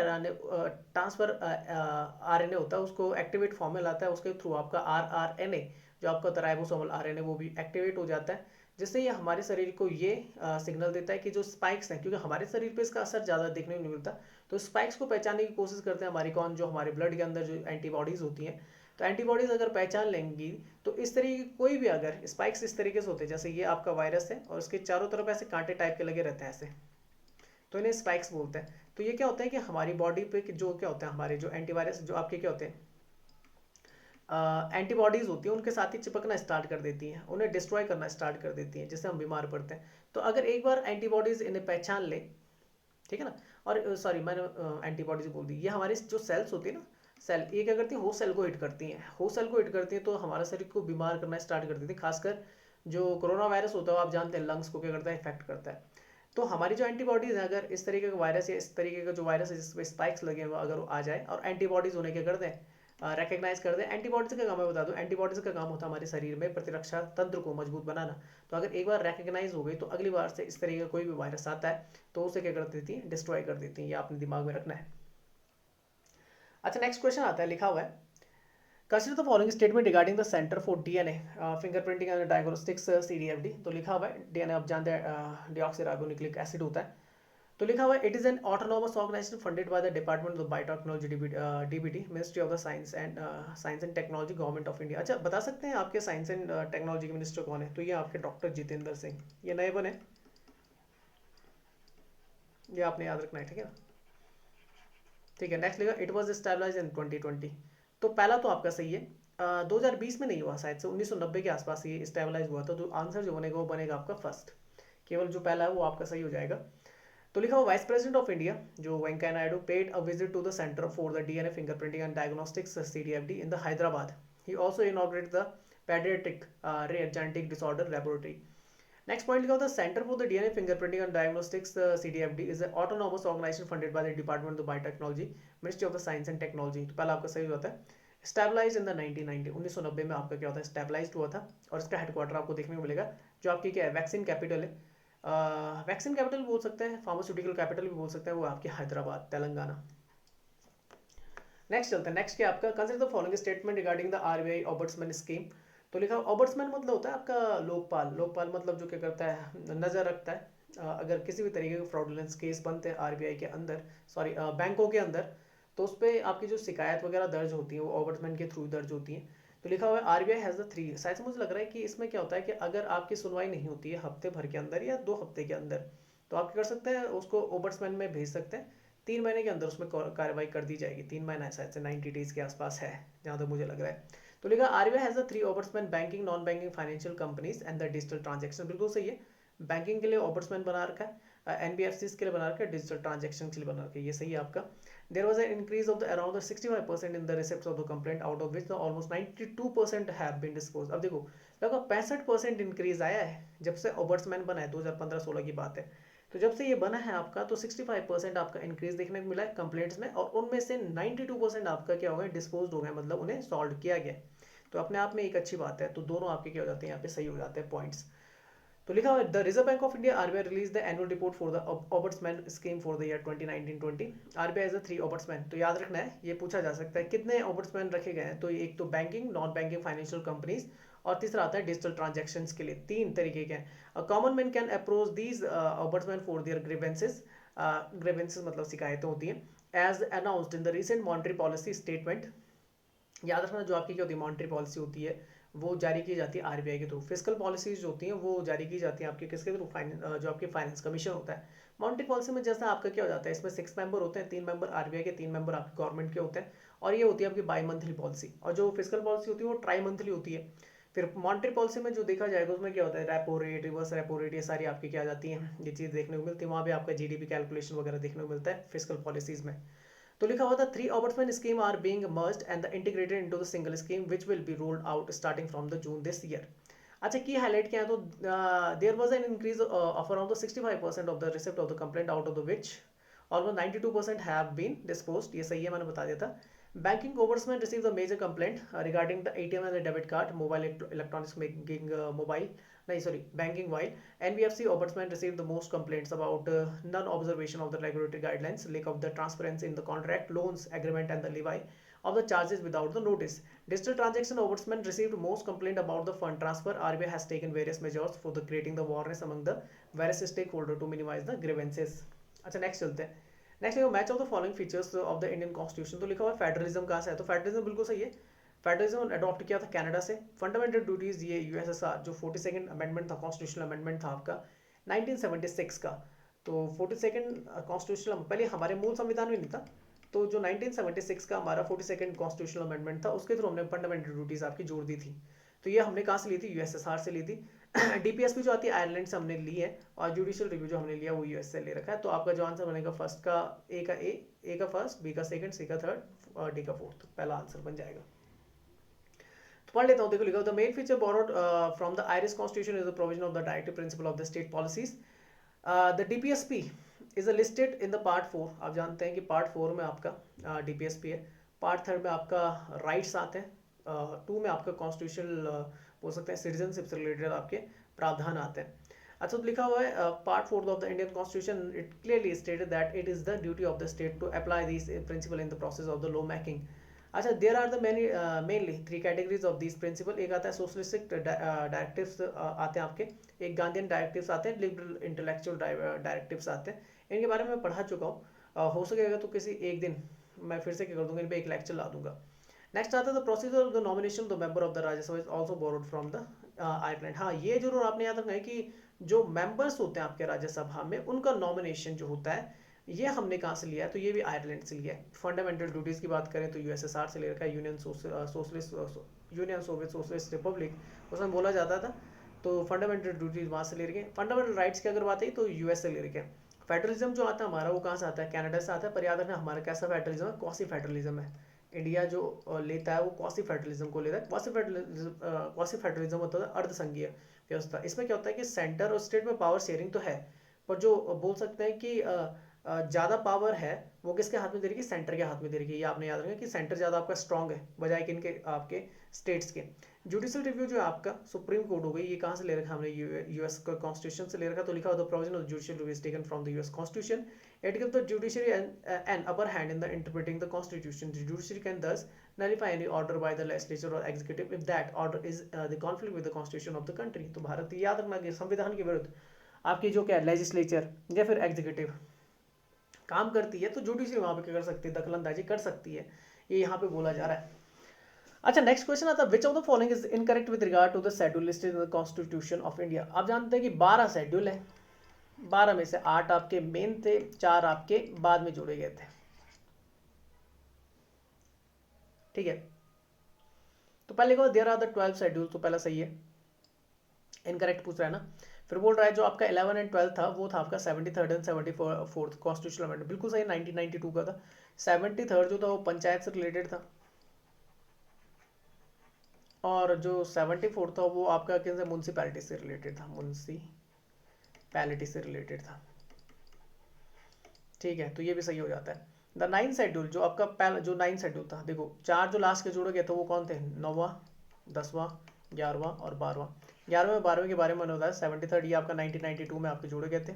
आरएनए होता है उसको एक्टिवेट फॉर्म में लाता है। उसके थ्रू आपका आरआरएनए जो आपका होता है राइबोसोमल आरएनए, वो भी एक्टिवेट हो जाता है, जिससे ये हमारे शरीर को ये सिग्नल देता है कि जो स्पाइक्स हैं, क्योंकि हमारे शरीर पे इसका असर ज़्यादा देखने को नहीं मिलता, तो स्पाइक्स को पहचानने की कोशिश करते हैं हमारी कौन, जो हमारे ब्लड के अंदर जो एंटीबॉडीज़ होती हैं। तो एंटीबॉडीज़ अगर पहचान लेंगी तो इस तरीके की कोई भी अगर स्पाइक्स इस तरीके से होते हैं, जैसे ये आपका वायरस है और इसके चारों तरफ ऐसे कांटे टाइप के लगे रहते हैं ऐसे, तो इन्हें स्पाइक्स बोलते हैं। तो ये क्या होता है कि हमारी बॉडी पे जो क्या होता है, हमारे जो एंटीवायरस जो आपके क्या होते हैं एंटीबॉडीज होती हैं, उनके साथ ही चिपकना स्टार्ट कर देती हैं, उन्हें डिस्ट्रॉय करना स्टार्ट कर देती हैं, जिससे हम बीमार पड़ते हैं। तो अगर एक बार एंटीबॉडीज इन्हें पहचान ले, ठीक है ना, और सॉरी मैंने एंटीबॉडीज बोल दी, ये हमारी जो सेल्स होती है ना, सेल ये क्या करती है, होस्ट सेल को हिट करती हैं। होस्ट सेल को हिट करती है तो हमारा शरीर को बीमार करना स्टार्ट कर देती है। खासकर जो कोरोना वायरस होता है आप जानते हैं लंग्स को क्या करता है, इफेक्ट करता है। तो हमारी जो एंटीबॉडीज है, अगर इस तरीके का वायरस या इस तरीके का जो वायरस है जिसमें स्पाइक्स लगे हुए अगर वो आ जाए और एंटीबॉडीज उन्हें क्या कर दें, रिकग्नाइज कर दें। एंटीबॉडीज का काम मैं बता दूं, एंटीबॉडीज का काम होता है हमारे शरीर में प्रतिरक्षा तंत्र को मजबूत बनाना। तो अगर एक बार रिकग्नाइज हो गई तो अगली बार से इस तरीके का कोई भी वायरस आता है तो उसे क्या कर देती है, डिस्ट्रॉय कर देती है। ये आपने दिमाग में रखना है। अच्छा नेक्स्ट क्वेश्चन आता है, लिखा हुआ है consider the following statement regarding the centre for DNA fingerprinting and diagnostics CDFD. तो लिखा हुआ है डीएनए आप जानते हैं डिऑक्सीराइबोन्यूक्लिक एसिड होता है। तो लिखा हुआ है it is an autonomous organisation funded by the department of biotechnology DBT ministry of the science and technology government of India. अच्छा बता सकते हैं आपके साइंस एंड टेक्नोलॉजी के मिनिस्टर कौन है? तो ये आपके डॉक्टर जितेंद्र सिंह, ये नए बने, ये आपने याद रखना है, ठीक है ना। ठीक है, नेक्स्ट लिखा इट वॉज स्टेबलाइज इन 2020। तो पहला तो आपका सही है, 2020 में नहीं हुआ शायद से, 1990 के आसपास ये स्टेबलाइज हुआ था। तो आंसर जो बनेगा वो बनेगा आपका फर्स्ट, केवल जो पहला है वो आपका सही हो जाएगा। तो लिखा हुआ वाइस प्रेसिडेंट ऑफ इंडिया जो Venkaiah Naidu paid a visit to the centre for the DNA fingerprinting and diagnostics CDFD in the Hyderabad. He also inaugurated the paediatric rare genetic disorder laboratory. Next point लिखा होता है centre for the DNA fingerprinting and diagnostics CDFD is an autonomous organization funded by the Department of Biotechnology, Ministry of the Science and Technology। तो पहला आपका सही होता है। Stabilise in the 1990, 1990 में आपका क्या होता है स्टेबलाइज्ड हुआ था। और इसका हेडक्वार्टर आपको देखने को मिलेगा जो आपकी क्या है वैक्सीन कैपिटल है, वैक्सीन कैपिटल बोल सकते हैं, फार्मास्यूटिकल कैपिटल भी बोल सकते हैं, वो आपकी हैदराबाद तेलंगाना। नेक्स्ट चलते हैं, नेक्स्ट क्या आपका consider the following statement regarding the RBI ombudsman scheme. तो लिखा ऑम्बड्समैन मतलब होता है आपका लोकपाल, लोकपाल मतलब जो क्या करता है नज़र रखता है अगर किसी भी तरीके के फ्रॉडुलेंस केस बनते हैं आरबीआई के अंदर, सॉरी बैंकों के अंदर, तो उस पर आपकी जो शिकायत वगैरह दर्ज होती है वो ऑम्बड्समैन के थ्रू दर्ज होती है। तो लिखा हुआ है आरबीआई हैज़ द 3, शायद से मुझे लग रहा है कि इसमें क्या होता है कि अगर आपकी सुनवाई नहीं होती है हफ्ते भर के अंदर या 2 हफ्ते के अंदर, तो आप क्या कर सकते हैं उसको ओम्बड्समैन में भेज सकते हैं, 3 महीने के अंदर उसमें कार्रवाई कर दी जाएगी। 3 महीना शायद से 90 डेज के आसपास है जहाँ तक मुझे लग रहा है। तो लिखा RBI has the 3 ombudsman banking non banking financial companies and the digital transaction. बिल्कुल सही है, बैंकिंग के लिए ओम्बड्समैन बना रखा है, एनबीएफसीज के लिए बना रखा है, डिजिटल ट्रांजेक्शन के लिए बना रखा है, ये सही है आपका। There was an increase of the around 65% in the receipts of the complaint out of which the almost 92% have been dispose. अब देखो लगभग 65% इंक्रीज आया है जब से ओम्बड्समैन बना है, 2015-16 की बात है। तो जब से ये बना है आपका तो 65% आपका इंक्रीज देखने को मिला है कंप्लेंट्स में, और उनमें से 92% आपका क्या हो गया डिस्पोज हो गया, मतलब उन्हें सॉल्व किया गया। तो अपने आप में एक अच्छी बात है, तो दोनों आपके क्या हो जाते हैं यहाँ पे सही हो जाते हैं पॉइंट्स। तो लिखा हुआ है the reserve bank of India RBI release the annual report for the ombudsman scheme for the year 2019-20। RBI is 3 ombudsman. तो याद रखना है, ये पूछा जा सकता है कितने ओम्बड्समैन रखे गए हैं, तो एक तो banking non banking financial companies, और तीसरा आता है डिजिटल ट्रांजेक्शन के लिए, 3 तरीके के हैं। Common man can approach these ombudsman for their grievances, grievances मतलब शिकायतें होती हैं as announced in the recent monetary policy statement. याद रखना जो आपकी क्या होती है मॉनेटरी पॉलिसी होती है वो जारी की जाती है आरबीआई के थ्रू, फिजिकल पॉलिसीज जो होती हैं वो जारी की जाती हैं आपके किसके थ्रू, जो आपके फाइनेंस कमीशन होता है। मॉनेटरी पॉलिसी में जैसा आपका क्या हो जाता है, इसमें 6 मेंबर होते हैं, 3 मेंबर आरबीआई के, 3 मेंबर आपके गवर्नमेंट के होते हैं, और ये होती है आपकी बाई मंथली पॉलिसी। और जो फिजिकल पॉलिसी होती है वो ट्राई मंथली होती है। फिर मॉनेटरी पॉलिसी में जो देखा जाएगा उसमें क्या होता है repo rate, reverse repo rate, ये सारी आपकी क्या जाती हैं, ये चीज़ देखने को मिलती है। वहाँ भी आपका जीडीपी कैलकुलेशन वगैरह देखने को मिलता है फिजिकल पॉलिसीज में। तो लिखा हुआ था 3 ombudsman scheme are being merged and integrated into the single scheme which will be rolled out starting from the June this year. अच्छा की हाईलाइट किया है तो there was an increase of around 65% of the receipt of the complaint out of the which almost 92% have been disposed, ये सही है, मैंने बता दिया था। Banking ombudsman received the major complaint regarding the ATM and the debit card mobile electronics making mobile नहीं sorry banking, while NBFC ombudsman received the most complaints about non-observation of the regulatory guidelines, lack of the transparency in the contract, loans agreement and the levy of the charges without the notice. Digital transaction ombudsman received most complaint about the fund transfer. RBI has taken various measures for the creating the awareness among the various stakeholders to minimize the grievances. अच्छा next चलते हैं, next match of the following features of the Indian constitution. तो लिखा हुआ है federalism कहाँ से है, तो फेडरलिज्म बिल्कुल सही है, फेडरलिज्म अडॉप्ट किया था कनाडा से। फंडामेंटल ड्यूटीज ये यूएसएसआर जो 42nd अमेंडमेंट था, कॉन्स्टिट्यूशनल अमेंडमेंट था आपका 1976 का। तो 42nd कॉन्स्टिट्यूशनल पहले हमारे मूल संविधान में नहीं था, तो जो 1976 का हमारा 42nd कॉन्स्टिट्यूशनल अमेंडमेंट था उसके थ्रू हमने फंडामेंटल ड्यूटीज आपकी जोड़ दी थी। तो ये हमने कहाँ से ली थी, यूएसएसआर से ली थी। डीपीएसपी जो आती है आयरलैंड से हमने ली है, और जुडिशियल रिव्यू जो हमने लिया वो यूएस से ले रखा है। तो आपका जो आंसर बनेगा फर्स्ट का ए का फर्स्ट, बी का सेकंड, सी का थर्ड और डी का फोर्थ, पहला आंसर बन जाएगा। तो पढ़ लेता हूँ, देखो लिखा the main feature borrowed from the Irish constitution is the provision of the directive principle of the state policies. The DPSP is listed in the part 4। आप जानते हैं कि पार्ट 4 में आपका डीपीएसपी है, पार्ट 3 में आपका राइट्स आते हैं, 2 में आपका कॉन्स्टिट्यूशनल बोल सकते हैं सिटीजनशिप से रिलेटेड आपके प्रावधान आते हैं। अच्छा तो लिखा हुआ है part 4 of the Indian constitution it clearly stated that it is the duty of the state to apply this principle in the process of the law making. अच्छा, there are the many mainly 3 categories of this principle. एक आता है socialistic directives आते हैं आपके, एक Gandhian directives आते हैं, लिबरल इंटेलेक्चुअल डायरेक्टिव्स आते हैं। इनके बारे में मैं पढ़ा चुका हूँ, हो सकेगा तो किसी एक दिन मैं फिर से क्या कर दूंगा, इन पे एक लेक्चर ला दूंगा। नेक्स्ट आता है the procedure of the nomination the member of the Rajya Sabha is also borrowed from the Ireland. हाँ, ये जरूर आपने याद रखना है कि जो मेंबर्स होते हैं आपके राज्यसभा में, उनका नॉमिनेशन जो होता है ये हमने कहाँ से लिया है, तो ये भी आयरलैंड से लिया है। फंडामेंटल ड्यूटीज की बात करें तो यूएसएसआर से ले रखा है, यूनियन सोवियत सोशलिस्ट रिपब्लिक, उसमें बोला जाता था, तो फंडामेंटल ड्यूटीज वहाँ से ले रखे हैं। फंडामेंटल राइट्स की अगर बात है तो यूएस से ले रखे हैं। फेडरलिज्म जो आता है हमारा वो कहाँ से आता है, कनाडा से आता है। पर याद रखना हमारा कैसा फेडरलिज्म है, क्वासी फेडरलिज्म है। इंडिया जो लेता है वो क्वासी फेडरलिज्म को लेता है। क्वासी फेडरलिज्म होता है अर्ध संघीय व्यवस्था। इसमें क्या होता है कि सेंटर और स्टेट में पावर शेयरिंग तो है, पर जो बोल सकते हैं कि ज़्यादा पावर है वो किसके हाथ में दे रही है, सेंटर के हाथ में दे रही है। ये आपने याद रखना कि सेंटर ज़्यादा आपका स्ट्रांग है बजाय कि इनके आपके स्टेट्स के। जुडिशियल रिव्यू जो है आपका सुप्रीम कोर्ट हो गई, ये कहाँ से ले रखा हमने, यूएस कॉन्स्टिट्यूशन से ले रखा। तो लिखा हुआ the provision of judicial review is taken from the US constitution. It gives the judiciary an upper hand in the interpreting the constitution. The judiciary can thus nullify any order by the legislature or executive if that order is the conflict with the constitution of the country। तो भारत याद रखना कि संविधान के विरुद्ध आपकी जो क्या लेजिस्लेचर या फिर एग्जीक्यूटिव काम करती है तो जुडिशरी वहां पे क्या कर सकती है, दखलंदाजी कर सकती है। ये यहाँ पे बोला जा रहा है। अच्छा, नेक्स्ट क्वेश्चन आता है, which of the following is incorrect with regard to the schedule listed in the constitution of India. आप जानते हैं कि 12 शेड्यूल है, 12 में से 8 आपके मेन थे, 4 आपके बाद में जोड़े गए थे। ठीक है, तो पहले को देयर आर द 12 शेड्यूल, तो पहला सही है, इनकरेक्ट पूछ रहा है ना। फिर बोल रहा है जो आपका 11 एंड 12 था वो था आपका 73rd and 74th constitutional amendment, बिल्कुल सही, 1992 का था। 73rd जो था वो पंचायत से रिलेटेड था, और जो 74th था वो आपका किसी म्यूनसिपैलिटी से रिलेटेड था, म्यूनसिपैलिटी से रिलेटेड था। ठीक है, तो ये भी सही हो जाता है। द 9th शेड्यूल जो आपका पहला जो 9th शेड्यूल था, देखो 4 जो लास्ट के जोड़े गए थे वो कौन थे, 9वां, 10वां, 11वां और 12वां। 11वें और 12वें के बारे में होता है 73rd, ये आपका 1992 में आपके जोड़े गए थे।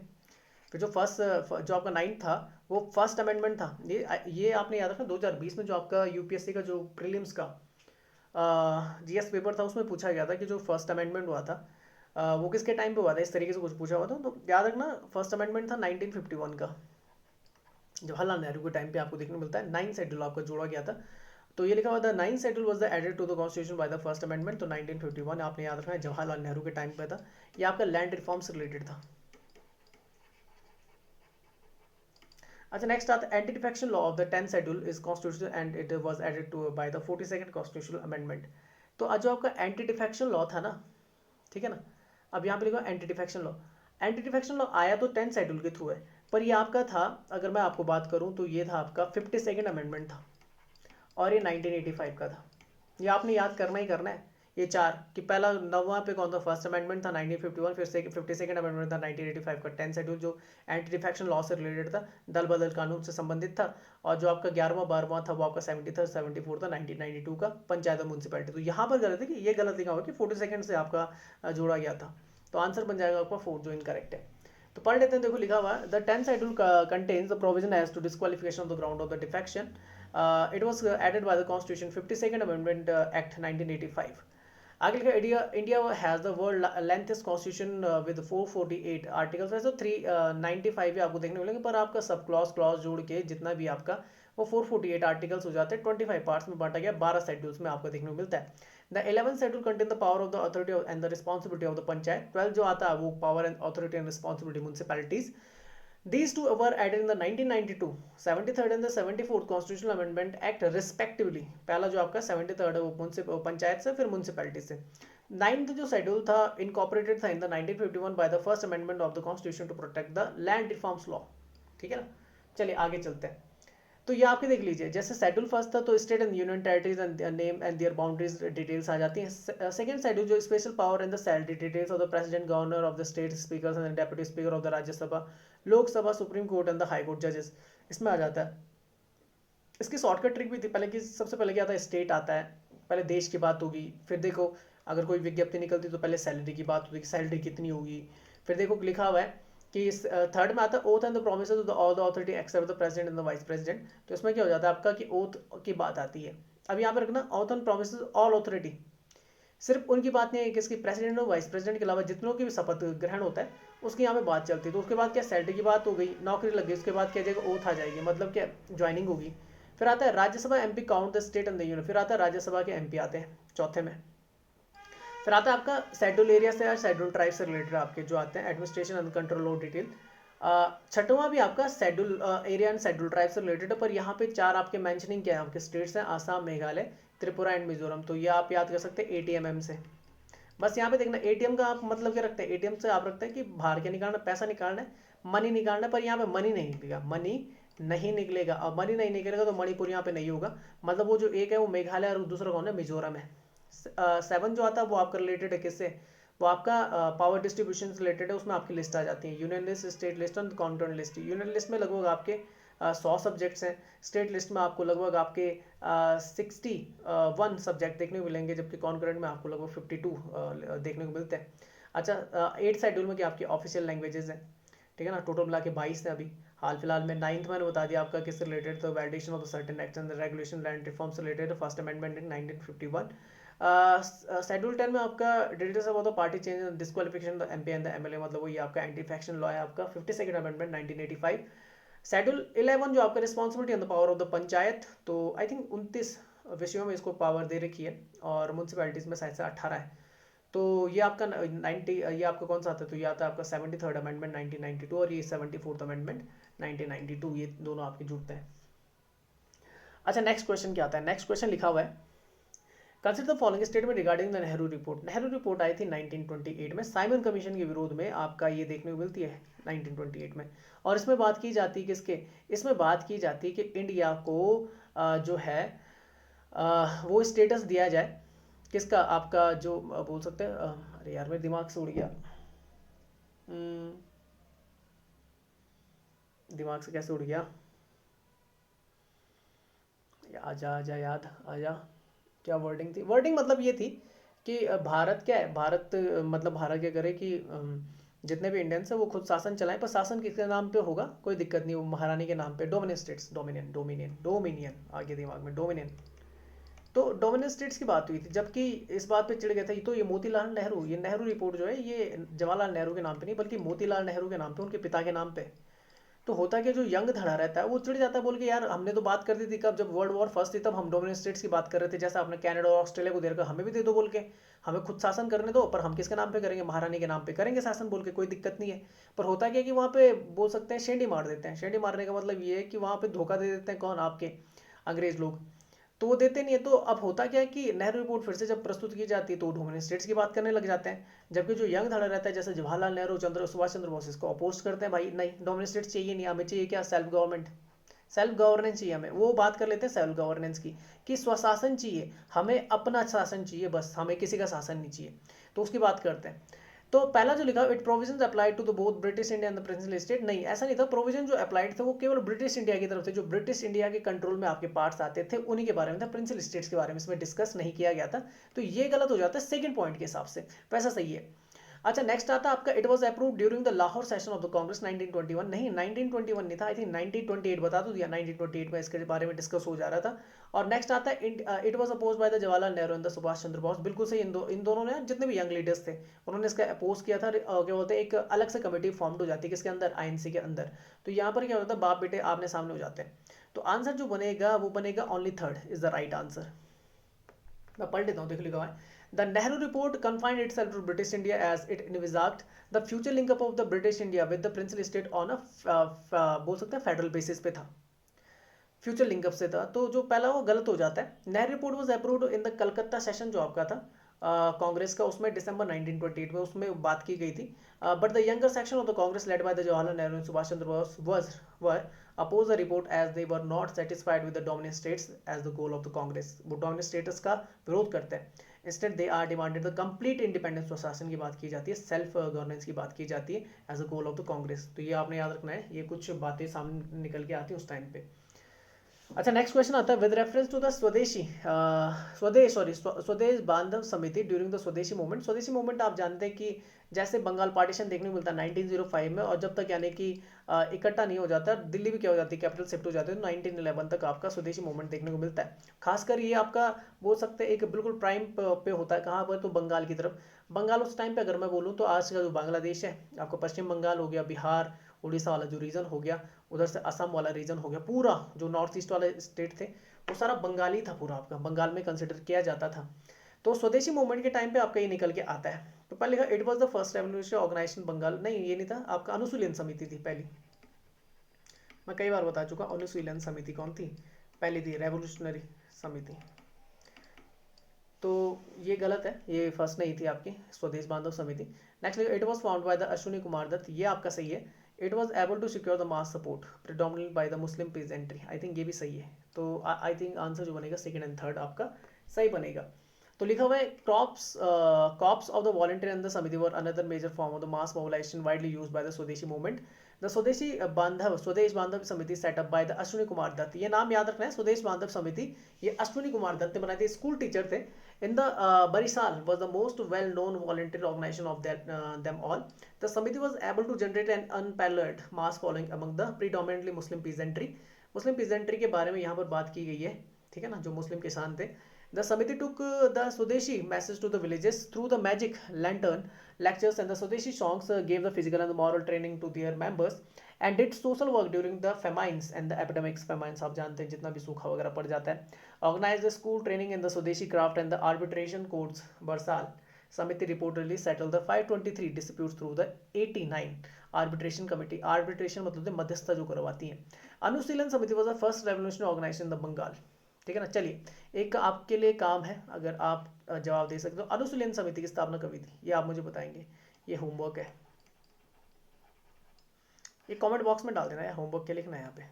फिर जो जो आपका 9th था वो फर्स्ट अमेंडमेंट था। ये आपने याद रखना 2020 में जो आपका यूपीएससी का जो प्रीलिम्स का जीएस पेपर था उसमें पूछा गया था कि जो फर्स्ट अमेंडमेंट हुआ था वो किसके टाइम पे हुआ था, इस तरीके से कुछ पूछा हुआ था। तो याद रखना फर्स्ट अमेंडमेंट था 1951 का, जवाहरलाल नेहरू के टाइम पे आपको देखने को मिलता है। 9th शेड्यूल आपका जोड़ा गया था, तो ये लिखा हुआ था 9th schedule was the added to the constitution by the first amendment. तो 1951 आपने याद रखना है, जवाहरलाल नेहरू के टाइम पे था। ये आपका लैंड रिफॉर्म से रिलेटेड था। अच्छा, नेक्स्ट आता है anti defection law of the 10th schedule is constitutional and it was added to by the 42nd constitutional amendment. तो आज जो आपका एंटी डिफेक्शन लॉ था ना, ठीक है ना, अब यहाँ पे लिखा anti defection law. Anti defection law आया तो 10th शेड्यूल के थ्रू है, पर ये आपका था, अगर मैं आपको बात करूँ तो ये था आपका 52nd अमेंडमेंट था, और ये 1985 का था। ये आपने याद करना ही करना है, ये 4 कि पहला 9वां पे कौन था, फर्स्ट अमेंडमेंट था 1951, फिर 52nd अमेंडमेंट था 1985 का। 10th शेड्यूल जो एंटी डिफेक्शन लॉ से रिलेटेड था, दल बदल कानून से संबंधित था। और जो आपका 11वां 12वां था वो आपका 73rd 74 था 1992 का, पंचायत और म्यूनसिपैलिटी। तो यहाँ पर गलत है कि ये गलत लिखा हुआ कि 42nd से आपका जोड़ा गया था, तो आंसर बन जाएगा आपका 4 जो इनकरेक्ट है। तो पढ़ लेते हैं, देखो लिखा हुआ है the 10th schedule contains the provision as to disqualification of the ground of the defection. It was added by the Constitution 52nd Amendment Act 1985। आगे लिखा India has the world lengthiest constitution with 448 articles. वैसे 395 आपको देखने मिलेंगे, पर आपका sub clause जोड़ के जितना भी आपका वो 448 आर्टिकल्स हो जाते हैं। 25 पार्ट्स में बांटा गया, 12 शेड्यूल्स में आपको देखने को मिलता है। The 11th schedule contain the power of the authority and the responsibility of the panchayat. 12 जो आता है वो power and authority and responsibility municipalities. These two were added in the 1992, 73rd and the 74th Constitutional Amendment Act respectively। पहला जो आपका 73rd है वो पंचायत से, फिर म्यूनसिपैलिटी से। 9th जो शेड्यूल था इनकॉर्पोरेटेड था in the 1951 by the first amendment of the constitution to protect the land reforms law. ठीक है ना, चलिए आगे चलते हैं। तो ये आपके देख लीजिए, जैसे शेड्यूल फर्स्ट था तो state and union territories and name and their boundaries details आ जाती हैं। सेकंड शेड्यूल जो special power and the salary details of the president, governor of the state, speaker and deputy speaker of the Rajya Sabha, Lok Sabha, supreme court and the high court जजेस, इसमें आ जाता है। इसकी shortcut trick भी थी पहले की, सबसे पहले क्या आता है, स्टेट आता है, पहले देश की बात होगी, फिर देखो अगर कोई विज्ञप्ति निकलती तो पहले सैलरी की बात होगी कि सैलरी कितनी होगी, फिर देखो लिखा हुआ है कि थर्ड में आता है oath and the promises of all the authority except the president and the vice president. तो इसमें क्या हो जाता है आपका कि ओथ की बात आती है, अब यहाँ पे रखना ऑथन प्रोमिस ऑल ऑथोरिटी, सिर्फ उनकी बात नहीं है, किसकी, प्रेसिडेंट और वाइस प्रेसिडेंट के अलावा जितनों की भी शपथ ग्रहण होता है उसकी यहाँ पे बात चलती है। तो उसके बाद क्या, सैलरी की बात हो गई, नौकरी लग गई, उसके बाद क्या जाएगा, ओथ आ जाएगी, मतलब क्या, ज्वाइनिंग होगी। फिर आता है Rajya Sabha MP count the state and the union, फिर आता है राज्यसभा के एमपी आते हैं चौथे में। फिर आता है आपका शेड्यूल एरिया से या शेड्यूल ट्राइब से रिलेटेड आपके जो आते हैं administration and control of detail. छठवां भी आपका schedule area and schedule tribe से रिलेटेड है, पर यहाँ पे 4 आपके मेंशनिंग क्या है, आपके स्टेट्स हैं आसाम, मेघालय, त्रिपुरा एंड मिजोरम। तो ये आप याद कर सकते हैं एटीएमएम से। बस यहाँ पे देखना एटीएम का आप मतलब क्या रखते हैं, एटीएम से आप रखते हैं कि बाहर क्या निकालना, पैसा निकालना है, मनी निकालना है, पर यहाँ पे मनी नहीं निकलेगा, मनी नहीं निकलेगा। और मनी नहीं निकलेगा तो मणिपुर यहाँ पे नहीं होगा, मतलब वो जो एक है वो मेघालय और दूसरा कौन है, मिजोरम है। 7 जो आता है वो आपका रिलेटेड है किससे, वो आपका पावर डिस्ट्रीब्यूशन से रिलेटेड है, उसमें आपकी लिस्ट आ जाती है, यूनियन लिस्ट, स्टेट लिस्ट और कॉन्करेंट लिस्ट। यूनियन लिस्ट में लगभग आपके 100 सब्जेक्ट्स हैं, स्टेट लिस्ट में आपको लगभग आपके 61 सब्जेक्ट देखने को मिलेंगे, जबकि कॉन्करेंट में आपको लगभग 52 देखने को मिलते हैं। अच्छा, 8 शेड्यूल में क्या आपकी ऑफिशियल लैंग्वेजेस हैं, ठीक है ना, टोटल मिला के 22 है अभी हाल फिलहाल में। 9th मैंने बता दिया आपका किससे रिलेटेड, तो validation of the certain acts and regulation land reform से related, first amendment in 1951। Schedule 10 में आपका details about the party change and disqualification the MP and the MLA, मतलब वो ये आपका एंटी फैक्शन लॉ है आपका, 52nd अमेंडमेंट 1985। शेड्यूल 11 जो आपका responsibility and the power of the panchayat, तो आई थिंक 29 विषयों में इसको पावर दे रखी है, और म्यूनसिपैलिटीज में शायद से 18 है। तो ये आपका 90, ये आपका कौन सा आता है, तो ये आता है आपका 73rd अमेंडमेंट 1992, और ये 74th अमेंडमेंट 1992, ये दोनों आपके जुड़ते हैं। अच्छा, नेक्स्ट क्वेश्चन क्या आता है, नेक्स्ट क्वेश्चन लिखा हुआ है, consider the following statement regarding the Nehru report. Nehru report आई थी 1928 में, साइमन कमीशन के विरोध में आपका ये देखने को मिलती है 1928 में। और इसमें बात की जाती है किसके, इसमें बात की जाती है कि इंडिया को जो है वो स्टेटस दिया जाए किसका, आपका जो बोल सकते हैं, अरे यार मेरे दिमाग से उड़ गया, दिमाग से कैसे उड़ गया, आजा आजा याद आजा, क्या वर्डिंग थी, वर्डिंग मतलब ये थी कि भारत क्या है, भारत मतलब भारत क्या करे कि जितने भी इंडियंस है वो खुद शासन चलाएं, पर शासन किसके नाम पे होगा, कोई दिक्कत नहीं, वो महारानी के नाम पे, dominion states, dominion dominion dominion आगे दिमाग में, डोमिनियन। तो डोमिनियन स्टेट्स की बात हुई थी, जबकि इस बात पे चिढ़ गया था, तो ये मोतीलाल नेहरू, ये नेहरू रिपोर्ट जो है ये जवाहरलाल नेहरू के नाम पे नहीं बल्कि मोतीलाल नेहरू के नाम पे, उनके पिता के नाम पे। तो होता है कि जो यंग धड़ा रहता है वो चिढ़ जाता है, बोल के यार हमने तो बात कर दी थी कब, जब वर्ल्ड वॉर फर्स्ट थी तब हम डोमिनियन स्टेट्स की बात कर रहे थे, जैसा आपने कनाडा और ऑस्ट्रेलिया को दे रखा, हमें भी दे दो बोल के, हमें खुद शासन करने दो, पर हम किसके नाम पे करेंगे, महारानी के नाम पे करेंगे शासन बोल के, कोई दिक्कत नहीं है। पर होता क्या कि वहाँ पे बोल सकते हैं शेंडी मार देते हैं, शेंडी मारने का मतलब ये है कि वहाँ पे धोखा दे देते हैं, कौन, आपके अंग्रेज लोग, तो वो देते नहीं है। तो अब होता क्या है कि नेहरू रिपोर्ट फिर से जब प्रस्तुत की जाती है तो डोमिनियन स्टेट्स की बात करने लग जाते हैं, जबकि जो यंग धड़ा रहता है जैसे जवाहरलाल नेहरू, सुभाष चंद्र बोस, इसको अपोज करते हैं, भाई नहीं डोमिनियन स्टेट्स चाहिए नहीं, हमें चाहिए क्या, सेल्फ गवर्नमेंट, सेल्फ गवर्नेंस चाहिए हमें। वो बात कर लेते हैं सेल्फ गवर्नेंस की, कि स्वशासन चाहिए हमें, अपना शासन चाहिए बस, हमें किसी का शासन नहीं चाहिए, तो उसकी बात करते हैं। तो पहला जो लिखा, it provisions applied to the both British India and the principal state, नहीं ऐसा नहीं था, प्रोविजन जो अप्लाइड थे वो केवल ब्रिटिश इंडिया की तरफ से, जो ब्रिटिश इंडिया के कंट्रोल में आपके पार्ट्स आते थे उन्हीं के बारे में था, प्रिंसिपल स्टेट्स के बारे में इसमें डिस्कस नहीं किया गया था। तो ये गलत हो जाता है सेकंड पॉइंट के हिसाब से, वैसा सही है। अच्छा, नेक्स्ट आता है आपका, it was approved during the Lahore session of the Congress 1921, नहीं 1921 नहीं था, आई थिंक 1928 बता दो दिया, 1928 में इसके बारे में डिस्कस हो जा रहा था। और नेक्स्ट आता है, it was oppose by the Jawaharlal Nehru and the Subhash Chandra Bose, बिल्कुल सही, इन दोनों ने, जितने भी यंग लीडर्स थे उन्होंने इसका अपोज किया था। क्या बोलते हैं, एक अलग से कमेटी फॉर्म हो जाती है किसके अंदर, आईएनसी के अंदर। तो यहाँ पर क्या होता है, बाप बेटे आमने सामने हो जाते हैं। तो आंसर जो बनेगा वो बनेगा only third is the right answer. मैं पढ़ लेता हूँ, देख लिखा है, The Nehru report confined itself to British India as it envisaged the future link up of the British India with the princely state on a बोल सकते हैं फेडरल बेसिस पे था, फ्यूचर लिंकअप से था। तो जो पहला वो गलत हो जाता है। Nehru report was approved in the Calcutta session जो आपका था कांग्रेस का, उसमें दिसंबर 1928 में उसमें बात की गई थी। But the younger section of the Congress led by the Jawaharlal Nehru and Subhash Chandra Bose were oppose the report as they were not satisfied with the dominant status as the goal of the Congress. वो डोमिनेंट स्टेटस का विरोध करते हैं, instead they are demanded the complete independence, स्वशासन की बात की जाती है, सेल्फ गवर्नेंस की बात की जाती है as a goal of the Congress. तो ये आपने याद रखना है, ये कुछ बातें सामने निकल के आती है उस टाइम पे। अच्छा, नेक्स्ट क्वेश्चन आता है, विद रेफरेंस टू द स्वदेश बांधव समिति ड्यूरिंग द स्वदेशी मूवमेंट। स्वदेशी मूवमेंट आप जानते हैं कि जैसे बंगाल पार्टीशन देखने को मिलता है 1905 में, और जब तक यानी कि इकट्ठा नहीं हो जाता, दिल्ली भी क्या हो जाती है, कैपिटल शिफ्ट हो जाती है, तो 1911 तक आपका स्वदेशी मूवमेंट देखने को मिलता है। खासकर ये आपका बोल सकते हैं एक बिल्कुल प्राइम पे होता है, कहाँ पर, तो बंगाल की तरफ। बंगाल उस टाइम पे अगर मैं बोलूँ तो आज का जो बांग्लादेश है, आपका पश्चिम बंगाल हो गया, बिहार उड़ीसा वाला जो रीजन हो गया, उधर से असम वाला रीजन हो गया, पूरा जो नॉर्थ ईस्ट वाले स्टेट थे वो सारा बंगाली था, पूरा आपका बंगाल में कंसिडर किया जाता था। तो स्वदेशी मूवमेंट के टाइम पे आपका ये निकल के आता है। तो पहले लिखा it was the first revolutionary organisation Bengal, नहीं ये नहीं था, आपका अनुशीलन समिति थी पहली। मैं कई बार बता चुका, अनुशीलन समिति कौन थी, पहली थी रेवोल्यूशनरी समिति। तो ये गलत है, ये फर्स्ट नहीं थी आपकी स्वदेश बांधव Samiti. Next it was found by the Ashwini Kumar Dutt, ये आपका सही है। It was able to secure the mass support predominantly by the Muslim peasantry, I think ये भी सही है। तो आई थिंक आंसर जो बनेगा सेकंड एंड थर्ड आपका सही बनेगा। तो लिखा हुआ है corps of the volunteer and the samiti were another major form of the mass mobilisation widely used by the Swadeshi movement. The Swadeshi Bandhav Swadesh बांधव Samiti set up by the Ashwini Kumar Dutt, ये नाम याद रखना है, स्वदेश बांधव समिति ये अश्विनी कुमार दत्त ने बनाई थी, स्कूल टीचर थे। In the Barisal was the most well-known volunteer organization of them all. The Samiti was able to generate an unparalleled mass following among the predominantly Muslim peasantry. Muslim peasantry के बारे में यहाँ पर बात की गई है, ठीक है ना, जो मुस्लिम किसान थे। The Samiti took the Swadeshi message to the villages through the magic lantern lectures, and the Swadeshi songs gave the physical and the moral training to their members, and did social work during the famines and the epidemics. Famines आप जानते हैं, जितना भी सूखा वगैरह पड़ जाता है। Organized the school training in the Swadeshi craft and the arbitration courts. Barsal Samiti reportedly settled the 523 disputes through the 89 arbitration committee. Arbitration मतलब मध्यस्थता जो करवाती है। अनुशीलन समिति was the first revolutionary organization in the Bengal, ठीक है ना। चलिए एक आपके लिए काम है, अगर आप जवाब दे सकते हो, अनुशीलन समिति की स्थापना कभी थी, ये आप मुझे बताएंगे, ये होमवर्क है, ये कमेंट बॉक्स में डाल देना है, होमवर्क क्या लिखना है यहाँ पे,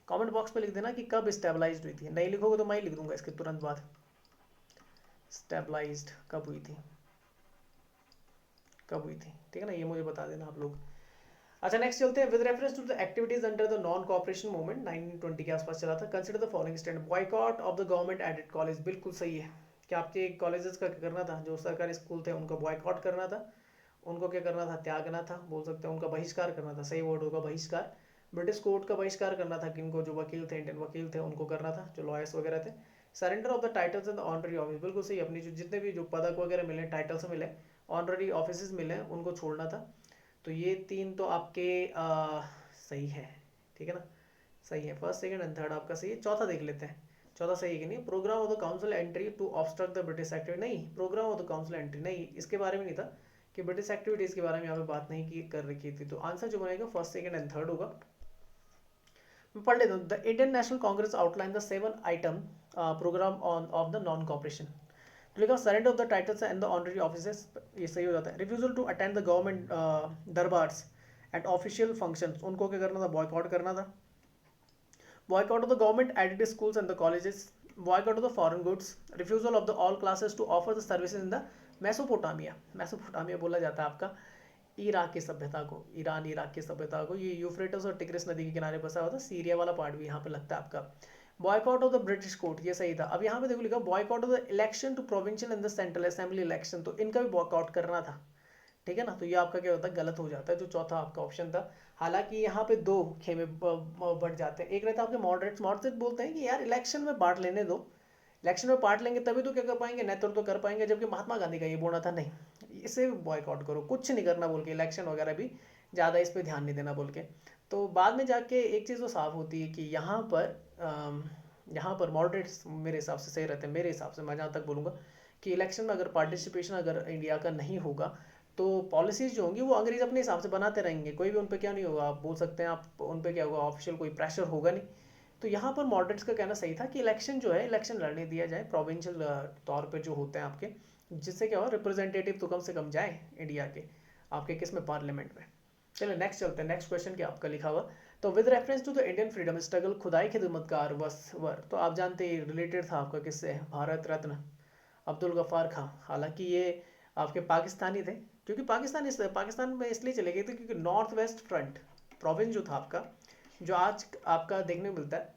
कमेंट बॉक्स पे लिख देना कि कब स्टेबलाइज्ड हुई थी। नहीं लिखोगे तो मैं ही लिख दूंगा इसके तुरंत बाद, स्टेबलाइज्ड कब हुई थी, कब हुई थी, ठीक है ना, ये मुझे बता देना आप लोग। अच्छा नेक्स्ट चलते हैं। With reference to the activities under the non cooperation movement 1920 के आसपास चला था, consider the following stand. Boycott of the government aided college, बिल्कुल सही है। क्या आपके कॉलेजेस का क्या करना था, जो सरकारी स्कूल थे उनको बॉयकॉट करना था, उनको क्या करना था, त्यागना था, बोल सकते हैं उनका बहिष्कार करना था, सही वर्ड होगा बहिष्कार। ब्रिटिश कोर्ट का बहिष्कार करना था, किनको, जो वकील थे, इंडियन वकील थे, उनको करना था, जो लॉयर्स वगैरह थे। Surrender of the titles and the honorary office, बिल्कुल सही, अपनी जो जितने भी जो पदक वगैरह मिले, टाइटल्स मिले, ऑनररी ऑफिस मिले, उनको छोड़ना था। तो ये तीन तो आपके सही है, ठीक है ना, सही है, फर्स्ट सेकंड एंड थर्ड आपका सही है। चौथा देख लेते हैं, चौथा सही है कि नहीं। Programme of the council entry to obstruct the British activity, नहीं, programme of the council entry नहीं, इसके बारे में नहीं था कि ब्रिटिश एक्टिविटीज के बारे में यहाँ पे बात नहीं की कर रखी थी। तो आंसर जो बनेगा फर्स्ट सेकंड एंड थर्ड होगा। मैं पढ़ लेता हूँ। The Indian national Congress outline the 7 item programme on of the non cooperation. तो लिखा surrender of the titles and the honorary offices, ये सही हो जाता है। Refusal to attend the government durbars and official functions, उनको क्या करना था, बॉयकॉट करना था। Boycott of the government aided schools and the colleges, boycott of the foreign goods, refusal of the all classes to offer the services in the Mesopotamia, Mesopotamia बोला जाता है आपका इराक की सभ्यता को, ईरान इराक की सभ्यता को, ये यूफ्रेटस और टिग्रिस नदी के किनारे बसा हुआ था, सीरिया वाला पार्ट भी यहाँ पे लगता है आपका। Boycott of the British court, ये सही था। अब यहाँ पे देखो लिखा boycott of the election to provincial and the central assembly election, तो इनका भी बॉयकॉट करना था, ठीक है ना। तो ये आपका क्या होता है, गलत हो जाता है, जो चौथा आपका ऑप्शन था। हालांकि यहाँ पे दो खेमे बढ़ जाते हैं, एक रहता है आपके मॉडरेट्स, मॉडरेट बोलते हैं कि यार इलेक्शन में बांट लेने दो, इलेक्शन में पार्ट लेंगे तभी तो क्या कर पाएंगे, नेतृत्व तो कर पाएंगे, जबकि महात्मा गांधी का ये बोलना था नहीं, इसे बॉयकॉट करो, कुछ नहीं करना बोल के, इलेक्शन वगैरह भी ज़्यादा इस पर ध्यान नहीं देना बोल के। तो बाद में जाके एक चीज़ तो साफ होती है कि यहाँ पर मॉडरेट्स मेरे हिसाब से सही रहते हैं, मेरे हिसाब से मैं जहाँ तक बोलूँगा कि इलेक्शन में अगर पार्टिसिपेशन अगर इंडिया का नहीं होगा तो पॉलिसीज जो होंगी वो अंग्रेज अपने हिसाब से बनाते रहेंगे, कोई भी उन पर क्या नहीं होगा, आप बोल सकते हैं आप उन पर क्या होगा, ऑफिशियल कोई प्रेशर होगा नहीं। तो यहाँ पर मॉडरेट्स का कहना सही था कि इलेक्शन जो है, इलेक्शन लड़ने दिया जाए प्रोविंशियल तौर पे जो होते हैं आपके, जिससे क्या हो, रिप्रेजेंटेटिव तो कम से कम जाए इंडिया के आपके किस में, पार्लियामेंट में। चलो नेक्स्ट चलते हैं, नेक्स्ट क्वेश्चन क्या आपका लिखा हुआ। तो with reference to the Indian freedom struggle Khudai Khidmatgar वसवर, तो आप जानते हैं रिलेटेड था आपका किससे, भारत रत्न अब्दुल गफ्फार खां। हालांकि ये आपके पाकिस्तानी थे, क्योंकि पाकिस्तान में इसलिए चले गए थे क्योंकि नॉर्थ वेस्ट फ्रंट प्रोविंस जो था आपका, जो आज आपका देखने को मिलता है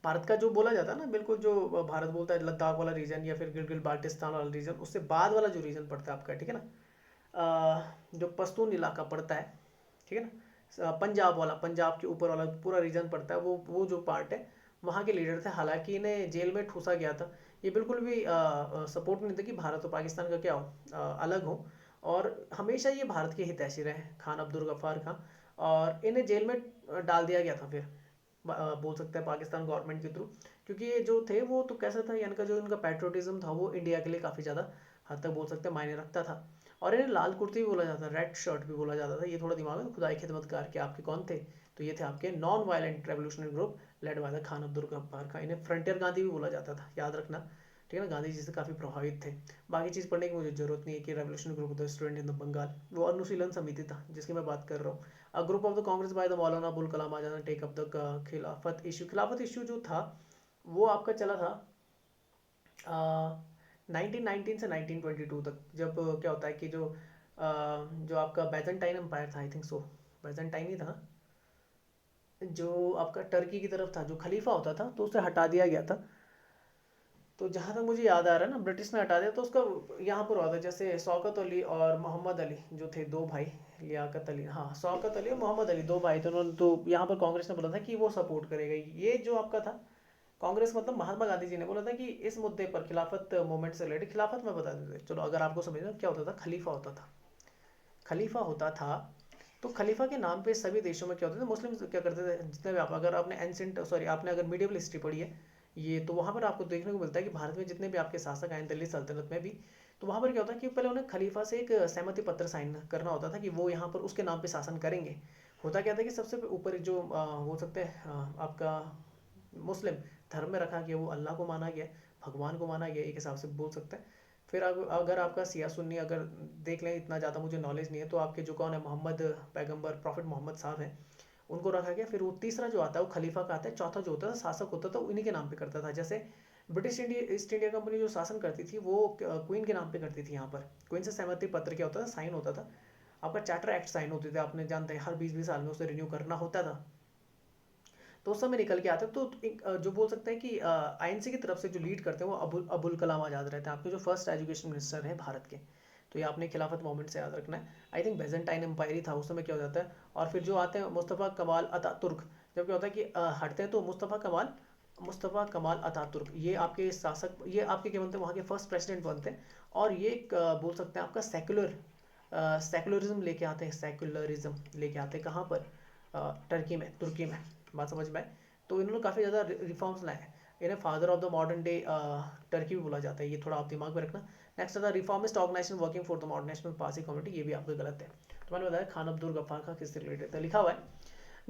भारत का, जो बोला जाता है ना, बिल्कुल जो भारत बोलता है लद्दाख वाला रीजन या फिर गिलगित बाल्टिस्तान वाला रीजन, उससे बाद वाला जो रीजन पड़ता है आपका, ठीक है ना, जो पश्तून इलाका पड़ता है, ठीक है ना, पंजाब वाला, पंजाब के ऊपर वाला पूरा रीजन पड़ता है, वो जो पार्ट है, वहाँ के लीडर थे। हालांकि इन्हें जेल में ठूसा गया था। ये बिल्कुल भी सपोर्ट नहीं था कि भारत और पाकिस्तान का क्या हो, अलग हो, और हमेशा ये भारत के हितैषी रहे, खान अब्दुल गफ्फार खां। और इन्हें जेल में डाल दिया गया था फिर, बोल सकते हैं पाकिस्तान गवर्नमेंट के थ्रू, क्योंकि ये जो थे वो तो कैसा था, इनका जो इनका पैट्रियोटिज्म था वो इंडिया के लिए काफ़ी ज़्यादा हद तक बोल सकते हैं मायने रखता था। और इन्हें लाल कुर्ती भी बोला जाता था, रेड शर्ट भी बोला जाता था। ये थोड़ा दिमाग में, खुदाई खिदमतगार के आपके कौन थे, तो ये थे आपके non violent revolutionary group led by the Khan Abdul Ghaffar Khan. इन्हें फ्रंटियर गांधी भी बोला जाता था, याद रखना, ठीक है ना। गांधी जी से काफ़ी प्रभावित थे। बाकी चीज़ पढ़ने की मुझे जरूरत नहीं है कि revolutionary group of the student in the Bengal, वो अनुशीलन समिति था जिसकी मैं बात कर रहा हूँ। A group of the Congress by the Maulana Abul Kalam Azad take up the खिलाफत इशू। खिलाफत इशू जो था वो आपका चला था 1919 से 1922 तक। जब क्या होता है कि जो आपका बैजेंटाइन एम्पायर था, आई थिंक सो बैजेंटाइन ही था, जो आपका टर्की की तरफ था, जो खलीफा होता था, तो उसे हटा दिया गया था। तो जहाँ तक मुझे याद आ रहा है ना, ब्रिटिश ने हटा दिया, तो उसका यहाँ पर हुआ था, जैसे शौकत अली और मोहम्मद अली जो थे दो भाई, लियाकत अली, हाँ शौकत अली और मोहम्मद अली दो भाई थे, उन्होंने तो यहाँ पर कांग्रेस ने बोला था कि वो सपोर्ट करेगा। ये जो आपका था कांग्रेस, मतलब महात्मा गांधी जी ने बोला था कि इस मुद्दे पर, खिलाफत मूवमेंट से रिलेटेड, खिलाफत में बता देते, चलो अगर आपको समझना क्या होता था, खलीफा होता था। खलीफा होता था, तो खलीफा के नाम पे सभी देशों में क्या होता था, मुस्लिम क्या करते थे, जितने भी आप, अगर आपने एंसेंट सॉरी आपने अगर मीडिएवल हिस्ट्री पढ़ी है ये, तो वहाँ पर आपको देखने को मिलता है कि भारत में जितने भी आपके शासक आए दिल्ली सल्तनत में भी, तो वहाँ पर क्या होता है कि पहले उन्हें खलीफा से एक सहमति पत्र साइन करना होता था कि वो यहाँ पर उसके नाम पे शासन करेंगे। होता क्या था कि सबसे ऊपर जो हो सकते हैं आपका मुस्लिम धर्म में रखा गया, वो अल्लाह को माना गया, भगवान को माना गया, एक हिसाब से बोल सकते हैं। फिर अगर आपका सिया सुन्नी अगर देख लें, इतना ज़्यादा मुझे नॉलेज नहीं है, तो आपके जो कौन है, मोहम्मद पैगंबर प्रॉफिट मोहम्मद साहब हैं, उनको रखा गया। फिर वो तीसरा जो आता है वो खलीफा का आता है। चौथा जो होता था शासक होता था, उन्हीं के नाम पे करता था। जैसे British India east India company जो शासन करती थी वो क्वीन के नाम पे करती थी। यहाँ पर क्वीन से सहमति पत्र क्या होता था, साइन होता था। आपका चार्टर एक्ट साइन होते थे, आपने जानते हैं हर 20-20 साल में उसे रिन्यू करना होता था। तो उस समय निकल के आते हैं। तो जो बोल सकते हैं कि आईएनसी की तरफ से जो लीड करते हैं वो अबुल कलाम आज़ाद रहते हैं, आपके जो फर्स्ट एजुकेशन मिनिस्टर हैं भारत के। तो ये आपने खिलाफत मोमेंट से याद रखना है। आई थिंक बेजेंटाइन एम्पायर ही था उस समय, क्या हो जाता है। और फिर जो आते हैं मुस्तफ़ा कमाल अतातुर्क, जब क्या होता है कि हटते हैं, तो मुस्तफ़ा कमाल अतातुर्क, ये आपके शासक, ये आपके क्या बनते हैं, वहाँ के फर्स्ट प्रेसिडेंट बनते हैं। और ये बोल सकते हैं आपका सेकुलरिज्म लेके आते हैं, सेकुलरिज्म लेके आते हैं कहाँ पर, टर्की में, तुर्की में, बात समझ में आए। तो इन्होंने काफ़ी ज़्यादा रिफॉर्म्स लाए हैं। इन्हें father of the modern day Turkey भी बोला जाता है, ये थोड़ा आप दिमाग में रखना। नेक्स्ट आता है reformist organisation working for the modern national party community, ये भी आपका गलत है। तो मैंने बताया खान अब्दुल गफ्फार खां किससे रिलेटेड था, लिखा हुआ है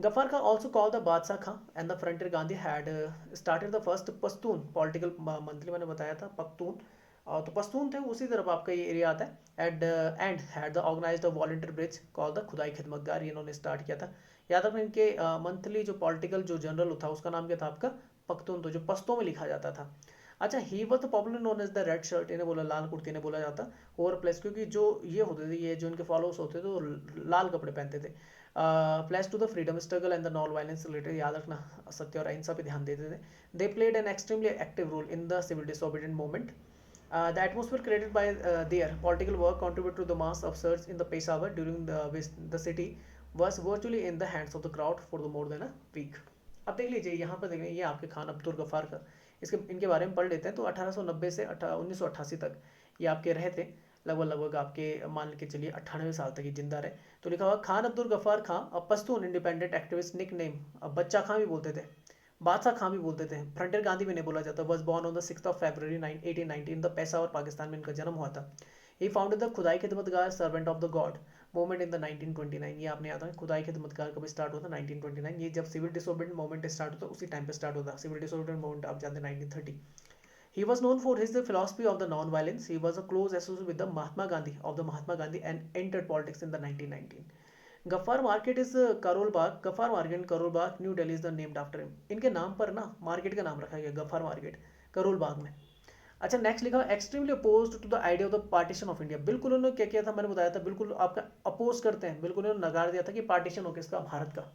Ghaffar Khan also called the Badshah Khan and the frontier Gandhi had started the first Pashtun political monthly, मैंने बताया था पख्तून, तो पश्तून थे, उसी तरफ आपका ये एरिया आता है। At and had the organised volunteer brigade called the Khudai Khidmatgar, ये इन्होंने स्टार्ट किया था। याद रखना, इनके मंथली जो पॉलिटिकल जो जनरल था उसका नाम क्या था आपका, पख्तून, तो जो पश्तों में लिखा जाता था। अच्छा, he was the popular known as the red shirt, इन्हें बोला लाल कुर्ती इन्हें बोला जाता, ओवर प्लेस, क्योंकि जो ये होते थे, ये जो इनके फॉलोअर्स होते थे वो लाल कपड़े पहनते थे। Place to the freedom struggle and the non violence related, याद रखना, सत्य और अहिंसा पे ध्यान देते थे। They played an extremely active role in the civil disobedient movement. The atmosphere created by their political work contributed to the mass upsurge in the Peshawar during the city was virtually in the hands of the crowd for the more than a week. अब देख लीजिए यहाँ पर, देख ये आपके खान अब्दुल गफ्फार का, इसके इनके बारे में पढ़ लेते हैं। तो 1890 से 1988 तक ये आपके रहे थे, लगभग लगभग आपके मान के चलिए 98 साल तक ये जिंदा रहे। तो लिखा हुआ Khan Abdul Ghaffar Khan, Pashtun independent activist, nickname Bacha Khan भी बोलते थे, बादशाह खां भी बोलते थे, फ्रंटियर गांधी भी नहीं बोला जाता। Was born on the 6 February 1819 the Peshawar, Pakistan में इनका जन्म हुआ था। ही founded the Khudai Khidmatgar servant of the God movement in the 1929, ये आपने याद है खुदाई खिदमतगार कब स्टार्ट हुआ था, 1929। ये जब सिविल डिसोबीडियंट मूवमेंट स्टार्ट होता उसी टाइम पे स्टार्ट होता। सिविल डिसोबीडियंट मूवमेंट आप जानते हैं 1930। He was known for his philosophy of the non-violence. He was a close associate with the Mahatma Gandhi of the Mahatma Gandhi and entered politics in the 1919. Ghaffar market is Karol Bagh, Ghaffar market Karol Bagh, New Delhi is the named after him. इनके नाम पर ना market का नाम रखा गया, Gaffar market, Karol बाग में। अच्छा, नेक्स्ट लिखा extremely opposed to the idea of the partition of India. बिल्कुल उन्होंने क्या किया था, मैंने बताया था, बिल्कुल आपका अपोज करते हैं, बिल्कुल उन्होंने नकार दिया था कि पार्टीशन हो किसका, भारत का।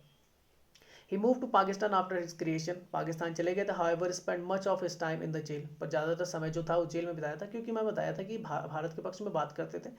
He moved to Pakistan after his creation. Pakistan चले गए थे, however spent much of his time in the jail, पर ज़्यादातर समय जो था वो जेल में बिताया था, क्योंकि मैं बताया था कि भारत के पक्ष में बात करते थे।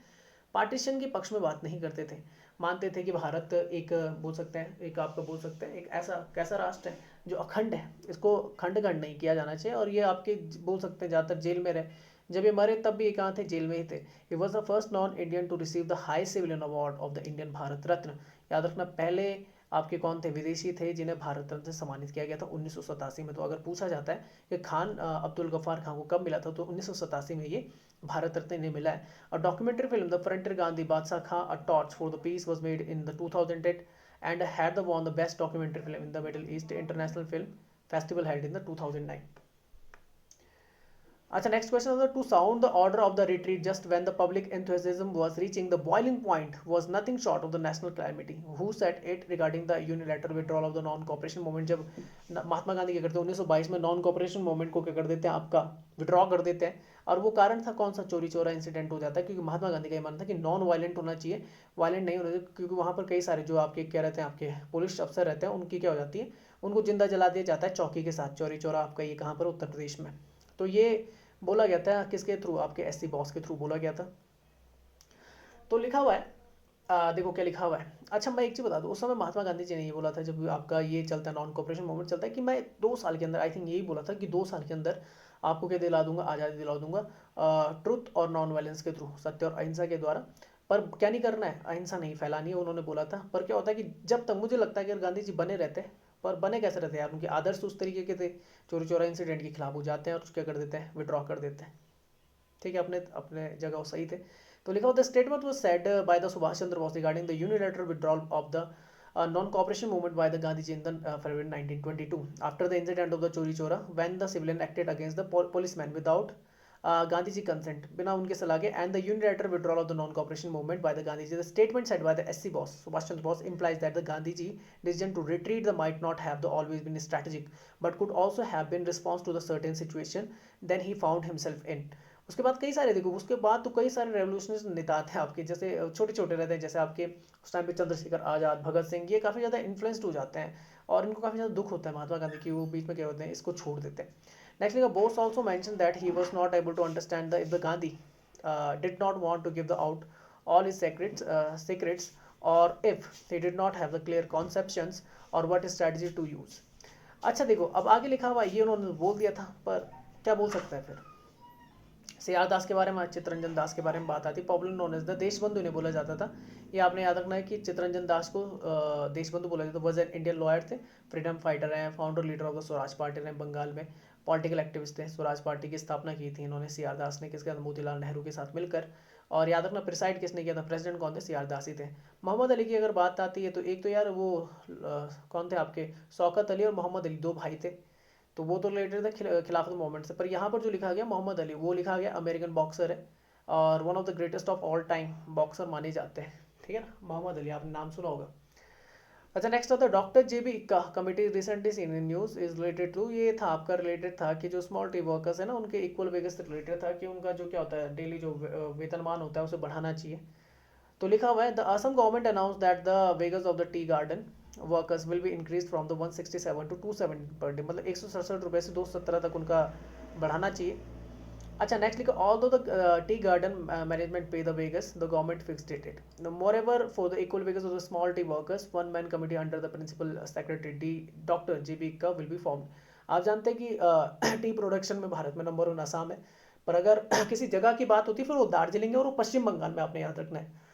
पार्टीशन के पक्ष में बात नहीं करते थे, मानते थे कि भारत एक बोल सकते हैं, एक आपका बोल सकते हैं एक ऐसा कैसा राष्ट्र है जो अखंड है, इसको खंड खंड नहीं किया जाना चाहिए। और ये आपके बोल सकते हैं ज़्यादातर जेल में रहे, जब ये मरे तब भी ये कहाँ थे, जेल में ही थे। He was the first non Indian to receive the high civilian award of the Indian Bharat Ratna. याद रखना, पहले आपके कौन थे, विदेशी थे जिन्हें भारत रत्न से सम्मानित किया गया था 1987 में। तो अगर पूछा जाता है कि खान अब्दुल गफ्फार खान को कब मिला था, तो 1987 में ये भारत रत्न इन्हें मिला है। A documentary film, The Frontier Gandhi Badshah Khan, A Torch for the Peace, was made in the 2010 and had won the best documentary film in the Middle East International Film Festival held in the 2009. अच्छा, next question is to sound the order of the retreat just when the public enthusiasm was reaching the boiling point was nothing short of the national calamity. Who said it regarding the unilateral withdrawal of the non-cooperation movement? जब महात्मा गांधी क्या करते हैं 1922 में non cooperation movement को क्या कर देते हैं, आपका विड्रॉ कर देते हैं। और वो कारण था कौन सा, चोरी चोरा इंसिडेंट हो जाता है, क्योंकि महात्मा गांधी का ये मानना था कि नॉन वायलेंट होना चाहिए, वायलेंट नहीं होना चाहिए, क्योंकि वहाँ पर कई सारे जो आपके क्या रहते हैं, आपके पुलिस अफसर रहते हैं, उनकी क्या हो जाती है, उनको जिंदा जला दिया जाता है चौकी के साथ, चोरी चोरा आपका ये कहाँ पर, उत्तर प्रदेश में। तो ये बोला गया था किसके थ्रू, आपके एससी बॉस के थ्रू बोला गया था। तो लिखा हुआ है, देखो क्या लिखा हुआ है। अच्छा, मैं एक चीज़ बता दूँ, उस समय महात्मा गांधी जी ने ये बोला था, जब आपका ये चलता है नॉन कॉपरेशन मूवमेंट चलता है, कि मैं 2 साल के अंदर, आई थिंक यही बोला था कि 2 साल के अंदर आपको क्या दिला दूंगा, आज़ादी दिला दूंगा, ट्रुथ और नॉन वायलेंस के थ्रू, सत्य और अहिंसा के द्वारा। पर क्या नहीं करना है, अहिंसा नहीं फैलानी है, उन्होंने बोला था। पर क्या होता है कि जब तक मुझे लगता है कि अगर गांधी जी बने रहते, पर बने कैसे रहते यार, उनके आदर्श उस तरीके के थे, चोरी चोरा इंसिडेंट के खिलाफ हो जाते हैं और क्या कर देते हैं, विड्रॉ कर देते हैं। ठीक है, अपने अपने जगह वो सही थे। तो लिखा होता है, statement was said by the Subhash Chandra Bose regarding the unilateral withdrawal of the non-cooperation movement by the Gandhiji in the February 1922 after the incident of the Chori Chora, when the civilian acted against the policeman without Gandhiji consent, बिना उनके सलाह के, and the unilateral withdrawal of the non-cooperation movement by the Gandhiji. The statement said by the SC boss Subhash Chandra Bose implies that the Gandhiji decision to retreat the might not have the always been strategic, but could also have been response to the certain situation then he found himself in. उसके बाद कई सारे देखो, उसके बाद तो कई सारे रेवोल्यूशनरी नेता थे आपके, जैसे छोटे छोटे रहते हैं, जैसे आपके उस टाइम पे चंद्रशेखर आज़ाद, भगत सिंह, ये काफ़ी ज़्यादा इन्फ्लुएंस्ड हो जाते हैं और इनको काफ़ी ज़्यादा दुख होता है महात्मा गांधी की, वो बीच में क्या होते हैं, इसको छोड़ देते हैं। नेक्स्ट लिखा, Bose also mention that he was not able to understand the if the Gandhi did not want to give the out all his secrets और if he did not have the clear conceptions और what strategy to use. अच्छा देखो, अब आगे लिखा हुआ ये उन्होंने बोल दिया था, पर क्या बोल सकता है फिर। सीआर दास के बारे में, चित्तरंजन दास के बारे में बात आती, popular known as the Deshbandhu इन्हें बोला जाता था। ये आपने याद रखना है कि चित्तरंजन दास को देशबंधु बोला जाता। वॉज एन इंडियन लॉयर थे, फ्रीडम फाइटर हैं, founder leader of the Swaraj party रहे बंगाल में, पॉलिटिकल एक्टिविस्ट थे। स्वराज पार्टी की स्थापना की थी इन्होंने, सीआर दास ने, किसके साथ, मोतीलाल नेहरू के साथ मिलकर। और याद रखना, प्रिसाइड किसने किया था, प्रेसिडेंट कौन थे, सीआर दास ही थे। मोहम्मद अली की अगर बात आती है, तो एक तो यार वो कौन थे आपके, शौकत अली और मोहम्मद अली, 2 भाई थे, तो वो तो रिलेटेड था खिलाफत मूवमेंट से। पर यहाँ पर जो लिखा गया मोहम्मद अली, वो लिखा गया अमेरिकन बॉक्सर है और one of the greatest of all time boxer माने जाते हैं। ठीक है ना, मोहम्मद अली, आपने नाम सुना होगा। अच्छा, नेक्स्ट आता है doctor JB Ekka committee recently seen in news is related to, ये था आपका रिलेटेड था कि जो स्मॉल टी वर्कर्स है ना, उनके इक्वल वेजेस से रिलेटेड था कि उनका जो क्या होता है, डेली जो वेतनमान होता है उसे बढ़ाना चाहिए। तो लिखा हुआ है, the Assam government announce that the wages of the tea garden workers will be increase from the 167 to 270 per day, मतलब 167 रुपये से 217 तक उनका बढ़ाना चाहिए। अच्छा, नेक्स्ट लिखा, although the tea garden management pay the wages the government fixed it moreover for the equal wages of the small tea workers one man committee under the principal secretary D doctor GB का will be form. आप जानते हैं कि T production में भारत में number 1 Assam है, पर अगर किसी जगह की बात होती है फिर वो दार्जिलिंग है और वो पश्चिम बंगाल में, आपने याद रखना है।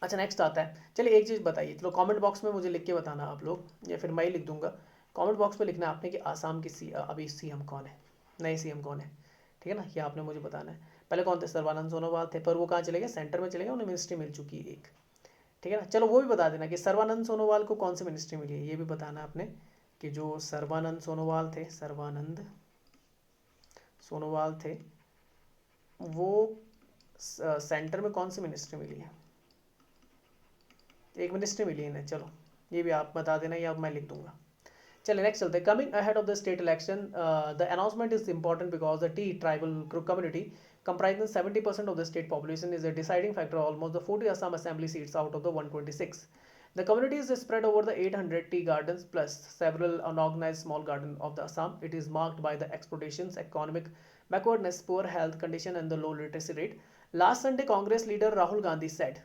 अच्छा, नेक्स्ट आता है, चलिए एक चीज़ बताइए, चलो कमेंट बॉक्स में मुझे लिख के बताना आप लोग, या फिर मैं ही लिख दूंगा। कमेंट बॉक्स में लिखना आपने कि आसाम की अभी सीएम कौन है, नए सीएम कौन है। ठीक है ना, ये आपने मुझे बताना है। पहले कौन थे, सर्बानंद सोनोवाल थे, पर वो कहाँ चले गए, सेंटर में चले गए, उन्हें मिनिस्ट्री मिल चुकी है एक। ठीक है ना, चलो वो भी बता देना कि सर्बानंद सोनोवाल को कौन सी मिनिस्ट्री मिली है, ये भी बताना आपने कि जो सर्बानंद सोनोवाल थे, सर्बानंद सोनोवाल थे, वो सेंटर में कौन सी मिनिस्ट्री मिली है, एक मिनिस्ट्री मिली है इन्हें। चलो ये भी आप बता देना, या अब मैं लिख दूंगा। चलिए नेक्स्ट चलते हैं, coming ahead of the state election the announcement is important because the T tribal community comprising 70% of the state population is a deciding factor almost the 40 Assam assembly seats out of the 126. The community is spread over the 800 tea gardens plus several unorganized small gardens of the Assam. It is marked by the exploitations, economic backwardness, poor health condition and the low literacy rate. Last Sunday Congress leader Rahul Gandhi said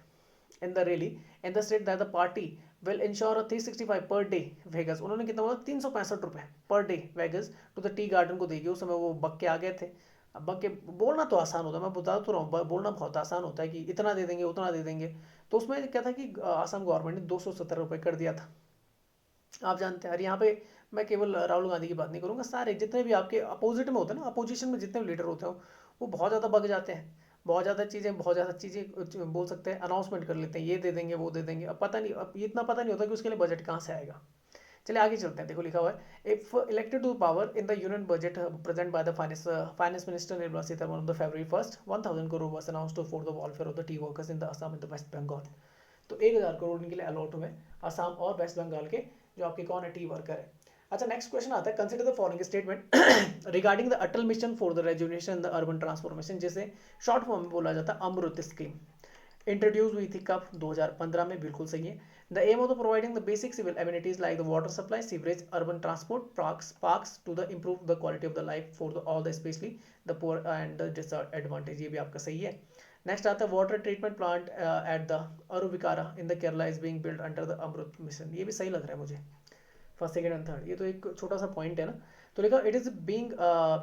in the rally in the state that the party will ensure a 365 पर day vagus. उन्होंने कितना बोला, 365 रुपये per day wages to the tea garden को देगी। उस समय वो बक के आ गए थे। अब बक के बोलना तो आसान होता है, मैं बता तो रहा हूँ, बोलना बहुत आसान होता है कि इतना दे देंगे उतना दे देंगे। तो उसमें क्या था कि आसाम गवर्नमेंट ने 270 रुपये कर दिया था, आप जानते हैं। और यहाँ पे मैं केवल राहुल गांधी की बात नहीं करूँगा, सारे जितने भी आपके अपोजिट में होते हैं ना, अपोजिशन में जितने भी लीडर होते हैं वो बहुत ज़्यादा बग जाते हैं, बहुत ज़्यादा चीज़ें बोल सकते हैं, अनाउंसमेंट कर लेते हैं, ये दे देंगे वो दे देंगे। अब पता नहीं, अब इतना पता नहीं होता कि उसके लिए बजट कहाँ से आएगा। चलिए आगे चलते हैं। देखो लिखा हुआ है, if elected to power in the union budget present by the finance minister Nirmala Sitharaman on the February 1st 1000 crore was announced for the welfare of the tea workers in the Assam in the West Bengal. तो 1000 करोड़ इनके लिए allot हुए असम और waste Bengal के, जो आपके कौन है, टी वर्कर है। अच्छा नेक्स्ट क्वेश्चन आता है, consider the following statement regarding the Atal mission for the rejuvenation in the urban transformation, जिसे शॉर्ट फॉर्म में बोला जाता है अमृत स्कीम। इंट्रोड्यूस हुई थी कब, 2015 में, बिल्कुल सही है। The aim of the providing the basic civil amenities like the water supply, sewerage, urban transport, parks to the improve the quality of the life for the all the especially the poor and the disadvantage, ये भी आपका सही है। Next आता है water treatment plant at the Aruvikkara in the Kerala is being build under the Amrut mission, ये भी सही लग रहा है मुझे, फर्स्ट सेकंड एंड थर्ड, ये तो एक छोटा सा पॉइंट है ना। तो लिखा it is being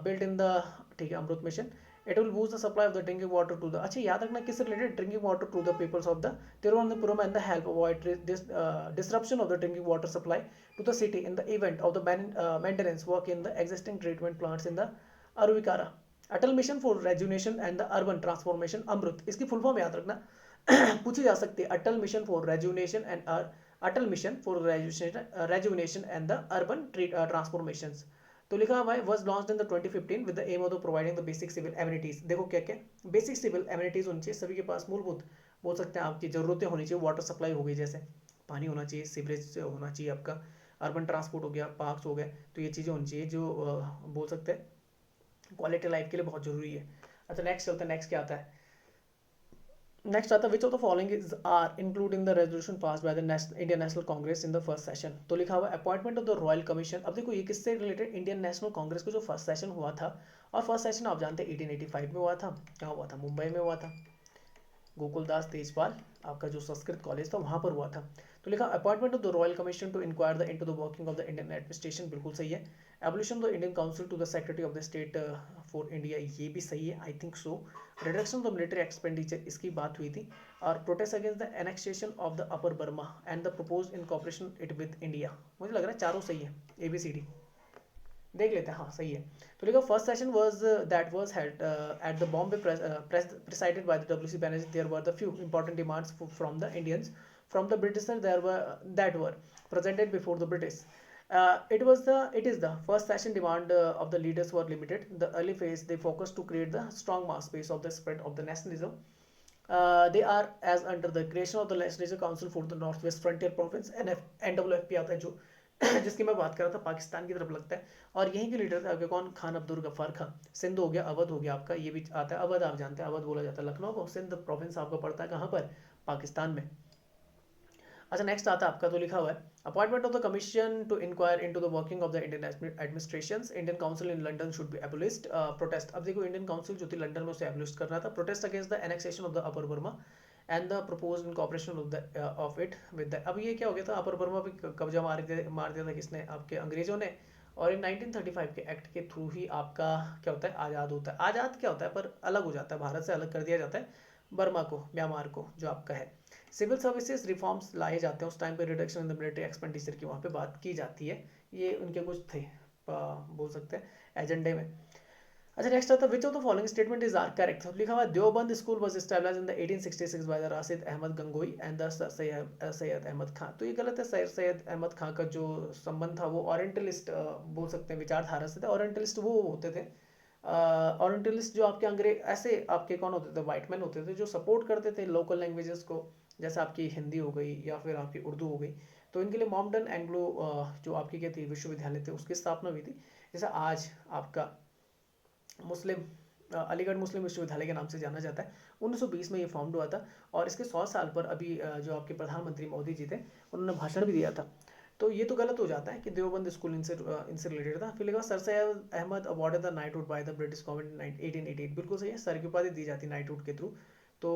built in the, ठीक है, Amrut mission. It will boost the supply of the drinking water to the, अच्छा याद रखना किससे related, drinking water to the peoples of the Thiruvananthapuram and the help avoid this disruption of the drinking water supply to the city in the event of the maintenance work in the existing treatment plants in the Aruvikkara. Atal mission for rejuvenation and the urban transformation Amrut, इसकी full form याद रखना पूछी जा सकती है, Atal mission for rejuvenation and Atal mission for rejuvenation and the urban transformations. तो लिखा हुआ है was launched in the 2015 with the aim of the providing the basic civil amenities. देखो क्या क्या बेसिक सिविल एमिनिटीज होनी चाहिए सभी के पास, मूलभूत बोल सकते हैं आपकी जरूरतें होनी चाहिए। वाटर सप्लाई हो गई, जैसे पानी होना चाहिए, सीवरेज होना चाहिए आपका, अर्बन ट्रांसपोर्ट हो गया, पार्क्स हो गए, तो ये चीज़ें होनी चाहिए जो बोल सकते हैं क्वालिटी लाइफ के लिए बहुत जरूरी है। अच्छा नेक्स्ट चलते हैं, नेक्स्ट क्या आता है, नेक्स्ट आता है which of the following is are including the resolution pass by the Indian national Congress in the first session. तो लिखा हुआ appointment of the royal commission. अब देखो ये किससे रिलेटेड, इंडियन नेशनल कांग्रेस का जो फर्स्ट सेशन हुआ था, और फर्स्ट सेशन आप जानते हैं 1885 में हुआ था, कहाँ हुआ था, मुंबई में हुआ था, गोकुलदास तेजपाल आपका जो संस्कृत कॉलेज था वहाँ पर हुआ था। तो लिखा appointment of the royal commission to inquire the into the working of the Indian administration, बिल्कुल सही है। Abolition of the Indian council to the secretary of the state for India, ये भी सही है, I think so. Reduction of the military expenditure, इसकी बात हुई थी। और protest against the annexation of the upper Burma and the propose incorporation it with India, मुझे लग रहा है चारों सही है, ABCD देख लेते हैं, हाँ सही है। तो लिखा first session was that was held at the Bombay presided by the WC Banerjee. There were the few important demands from the Indians from the britisher there were that were presented before the British. It is the first session demand of the leaders were limited. The early phase they focused to create the strong mass base of the spread of the nationalism. They are as under the creation of the Legislative Council for the Northwest Frontier Province, NWFP आता है जो जिसकी मैं बात कर रहा था, पाकिस्तान की तरफ लगता है। और यहीं के लीडर थे आपके कौन, खान अब्दुल गफ्फार खां। सिंध हो गया, अवध हो गया आपका, ये भी आता है, अवध आप जानते हैं, अवध बोला जाता है लखनऊ को, सिंध प्रोविंस आपका पड़ता है कहाँ पर, पाकिस्तान में। अच्छा नेक्स्ट आता है आपका, तो लिखा हुआ है appointment of the commission to inquire into the working of the Indian administrations, Indian council in London should be abolished. Protest, अब देखो इंडियन काउंसिल जो थी लंदन में, उसे एबोलिश करना था। Protest against the annexation of the upper Burma and the proposed incorporation of it with the, अब ये क्या हो गया था, अपर बर्मा पे कब्जा मार दिया था किसने, आपके अंग्रेजों ने। और इन 1935 के एक्ट के थ्रू ही आपका क्या होता है, आज़ाद होता है। आज़ाद क्या होता है, पर अलग हो जाता है, भारत से अलग कर दिया जाता है बर्मा को, म्यांमार को, जो आपका है। सिविल सर्विसेज रिफॉर्म्स लाए जाते हैं उस टाइम पे, reduction in the military expenditure की वहाँ पे बात की जाती है। ये उनके कुछ थे बोल सकते हैं एजेंडे में। अच्छा नेक्स्ट आता है which of the following statement is are correct. लिखा हुआ है Deoband school was established in the 1866 by the Rashid Ahmad Gangohi and the Syed Ahmad Khan. तो ये गलत है, सैयद अहमद खान का जो संबंध था वो ओरिएंटलिस्ट बोल सकते हैं विचारधारा से थे। ओरिएंटलिस्ट वो होते थे, ओरिएंटलिस्ट जो आपके अंग्रेज ऐसे आपके कौन होते थे, वाइट मैन होते थे जो सपोर्ट करते थे लोकल लैंग्वेजेस को, जैसे आपकी हिंदी हो गई या फिर आपकी उर्दू हो गई। तो इनके लिए मॉमडन एंग्लो जो आपकी क्या थी विश्वविद्यालय थे, उसकी स्थापना हुई थी। जैसे आज आपका मुस्लिम अलीगढ़ मुस्लिम विश्वविद्यालय के नाम से जाना जाता है। 1920 में ये फॉर्म हुआ था, और इसके 100 साल पर अभी जो आपके प्रधानमंत्री मोदी जी थे उन्होंने भाषण भी दिया था। तो ये तो गलत हो जाता है कि देवबंद स्कूल इनसे रिलेटेड था। फिर लगा sir Syed Ahmad awarded the knighthood by the British government 1888, बिल्कुल सही है, सर की उपाधि दी जाती नाइटहुड के थ्रू तो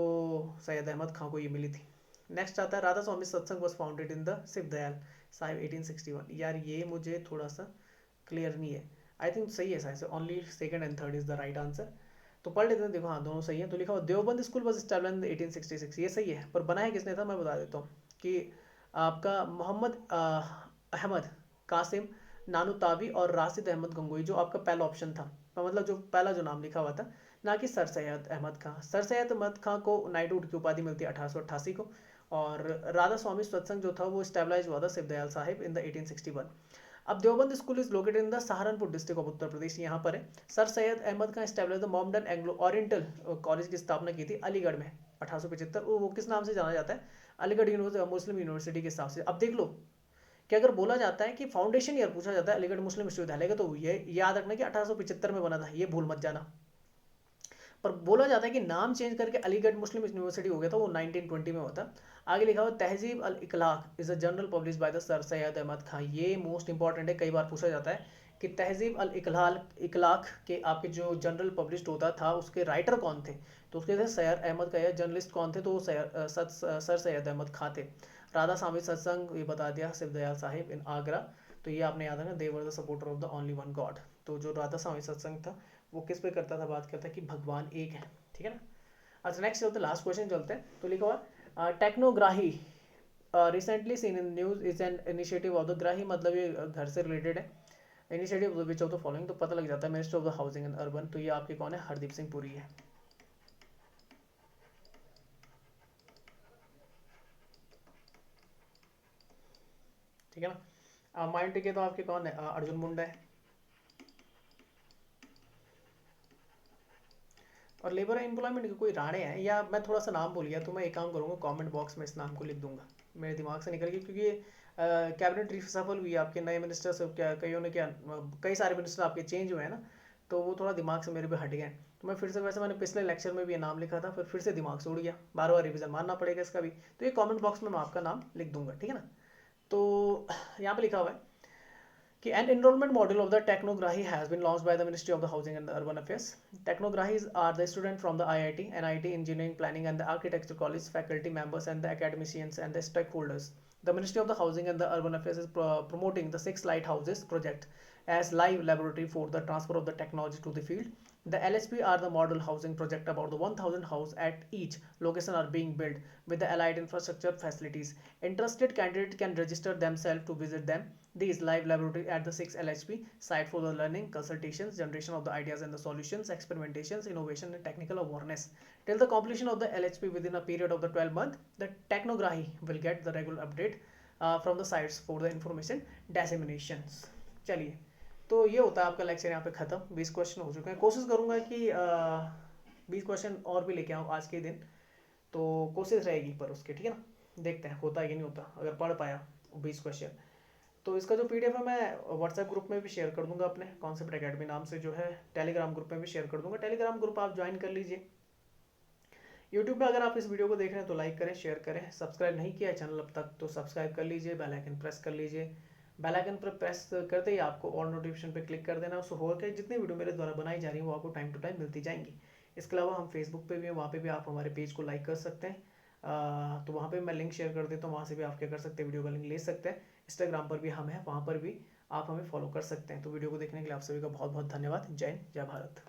सैयद अहमद खां को ये मिली थी। नेक्स्ट आता है Radha Soami Satsang was founded in the Shiv Dayal Sahib 1861। यार ये मुझे थोड़ा सा क्लियर नहीं है, आई थिंक सही है शायद, only second and third is the right answer. तो पढ़ लेते हैं, देखो हाँ दोनों सही है। तो लिखा हुआ Deoband school was established in 1866, ये सही है, पर बनाया किसने था मैं बता देता हूँ कि आपका मोहम्मद अहमद कासिम नानूतावी और राशिद अहमद गंगोई, जो आपका पहला ऑप्शन था, मतलब जो पहला जो नाम लिखा हुआ था, ना कि सर सैयद अहमद खां। सर सैयद अहमद खां को नाइटहुड की उपाधि मिलती है 1888 को, और राधा स्वामी सत्संग जो था वो स्टेबलाइज हुआ था शिवदयाल साहिब इन द 1861। अब Deoband school is located in the Saharanpur district of Uttar Pradesh, यहाँ पर है। Sir Syed Ahmad Khan establish the Mohammedan Anglo Oriental College की स्थापना की थी अलीगढ़ में 1875। वो किस नाम से जाना जाता है, अलीगढ़ यूनिवर्सिटी मुस्लिम यूनिवर्सिटी के हिसाब से। अब देख लो कि अगर बोला जाता है कि फाउंडेशन ईयर पूछा जाता है अलीगढ़ मुस्लिम विश्वविद्यालय का, तो ये याद रखना कि 1875 में बना था, ये भूल मत जाना। पर बोला जाता है कि नाम चेंज करके अलीगढ़ मुस्लिम यूनिवर्सिटी हो गया था, वो 1920 में होता। आगे लिखा हुआ Tahzeeb al Akhlaq is a journal publish by the sir Syed Ahmad Khan. ये मोस्ट इंपॉर्टेंट है, कई बार पूछा जाता है कि तहजीब अल इखलाक के आपके जो जर्नल पब्लिश होता था उसके राइटर कौन थे, तो उसके थे सैयद अहमद का, जर्नलिस्ट कौन थे, तो सर सैयद अहमद खां थे। राधा स्वामी सत्संग ये बता दिया शिवदयाल साहिब इन आगरा, तो ये आपने याद रखना, they were the supporter of the only one god. तो जो राधा स्वामी सत्संग था वो किस पे करता था, बात करता है कि भगवान एक है, ठीक है ना। अच्छा नेक्स्ट चलते, लास्ट क्वेश्चन चलते हैं। तो लिखा हुआ Technograhi recently seen in news is an initiative of the, ग्राही मतलब ये घर से रिलेटेड है, initiative which of the following, तो पता लग जाता है minister of the housing and urban, तो ये आपके कौन है, हरदीप सिंह पुरी है, ठीक है ना। माइंड के तो आपके कौन है, अर्जुन मुंडा है। और लेबर एम्प्लॉयमेंट के कोई राणे हैं, या मैं थोड़ा सा नाम भूल गया, तो मैं एक काम करूँगा कमेंट बॉक्स में इस नाम को लिख दूंगा, मेरे दिमाग से निकल गया, क्योंकि कैबिनेट रिसफल हुई आपके नए मिनिस्टर से, क्या कईयों ने क्या, कई सारे मिनिस्टर आपके चेंज हुए हैं ना, तो वो थोड़ा दिमाग से मेरे पे हट गए। तो मैं फिर से, वैसे मैंने पिछले लेक्चर में भी ये नाम लिखा था, फिर से दिमाग से उड़ गया, बार बार रिविजन मारना पड़ेगा इसका भी, तो ये कमेंट बॉक्स में मैं आपका नाम लिख दूंगा, ठीक है ना। तो यहाँ पे लिखा हुआ है कि an enrollment model of the Technograhi has been launched by the Ministry of the Housing and Urban Affairs. Technograhis are the students from the IIT, NIT Engineering Planning and the Architecture College, faculty members and the academicians and the stakeholders. The Ministry of the Housing and the Urban Affairs is promoting the 6 lighthouses project as live laboratory for the transfer of the technology to the field. The LHP are the model housing project. About the 1000 house at each location are being built with the allied infrastructure facilities. Interested candidates can register themselves to visit them. These live laboratory at the 6 LHP site for the learning, consultations, generation of the ideas and the solutions, experimentations, innovation and technical awareness. Till the completion of the LHP within a period of the 12 months, the Technograhi will get the regular update from the sites for the information disseminations. चलिए, तो ये होता है आपका lecture यहाँ पे खत्म। 20 question हो चुके हैं, कोशिश करूंगा कि 20 क्वेश्चन और भी लेके आऊँ आज के दिन, तो कोशिश रहेगी पर उसके, ठीक है ना, देखते हैं होता है कि नहीं होता, अगर पढ़ पाया 20 क्वेश्चन। तो इसका जो पीडीएफ है मैं व्हाट्सएप ग्रुप में भी शेयर कर दूंगा, अपने कॉन्सेप्ट एकेडमी नाम से जो है, टेलीग्राम ग्रुप में भी शेयर कर दूंगा, टेलीग्राम ग्रुप आप ज्वाइन कर लीजिए। यूट्यूब पे अगर आप इस वीडियो को देख रहे हैं तो लाइक करें, शेयर करें, सब्सक्राइब नहीं किया है चैनल अब तक तो सब्सक्राइब कर लीजिए, बेल आइकन प्रेस कर लीजिए। बेल आइकन पर प्रेस करते ही आपको ऑल नोटिफिकेशन पे क्लिक कर देना, उससे होगा कि जितनी वीडियो मेरे द्वारा बनाई जा रही है वो आपको टाइम टू टाइम मिलती जाएंगी। इसके अलावा हम फेसबुक पे भी हैं, वहाँ पे भी आप हमारे पेज को लाइक कर सकते हैं, तो वहाँ पे मैं लिंक शेयर कर देता हूँ, वहाँ से भी आप क्या कर सकते हैं, वीडियो का लिंक ले सकते हैं। इंस्टाग्राम पर भी हम हैं, वहाँ पर भी आप हमें फॉलो कर सकते हैं। तो वीडियो को देखने के लिए आप सभी का बहुत बहुत धन्यवाद। जय हिंद, जय भारत।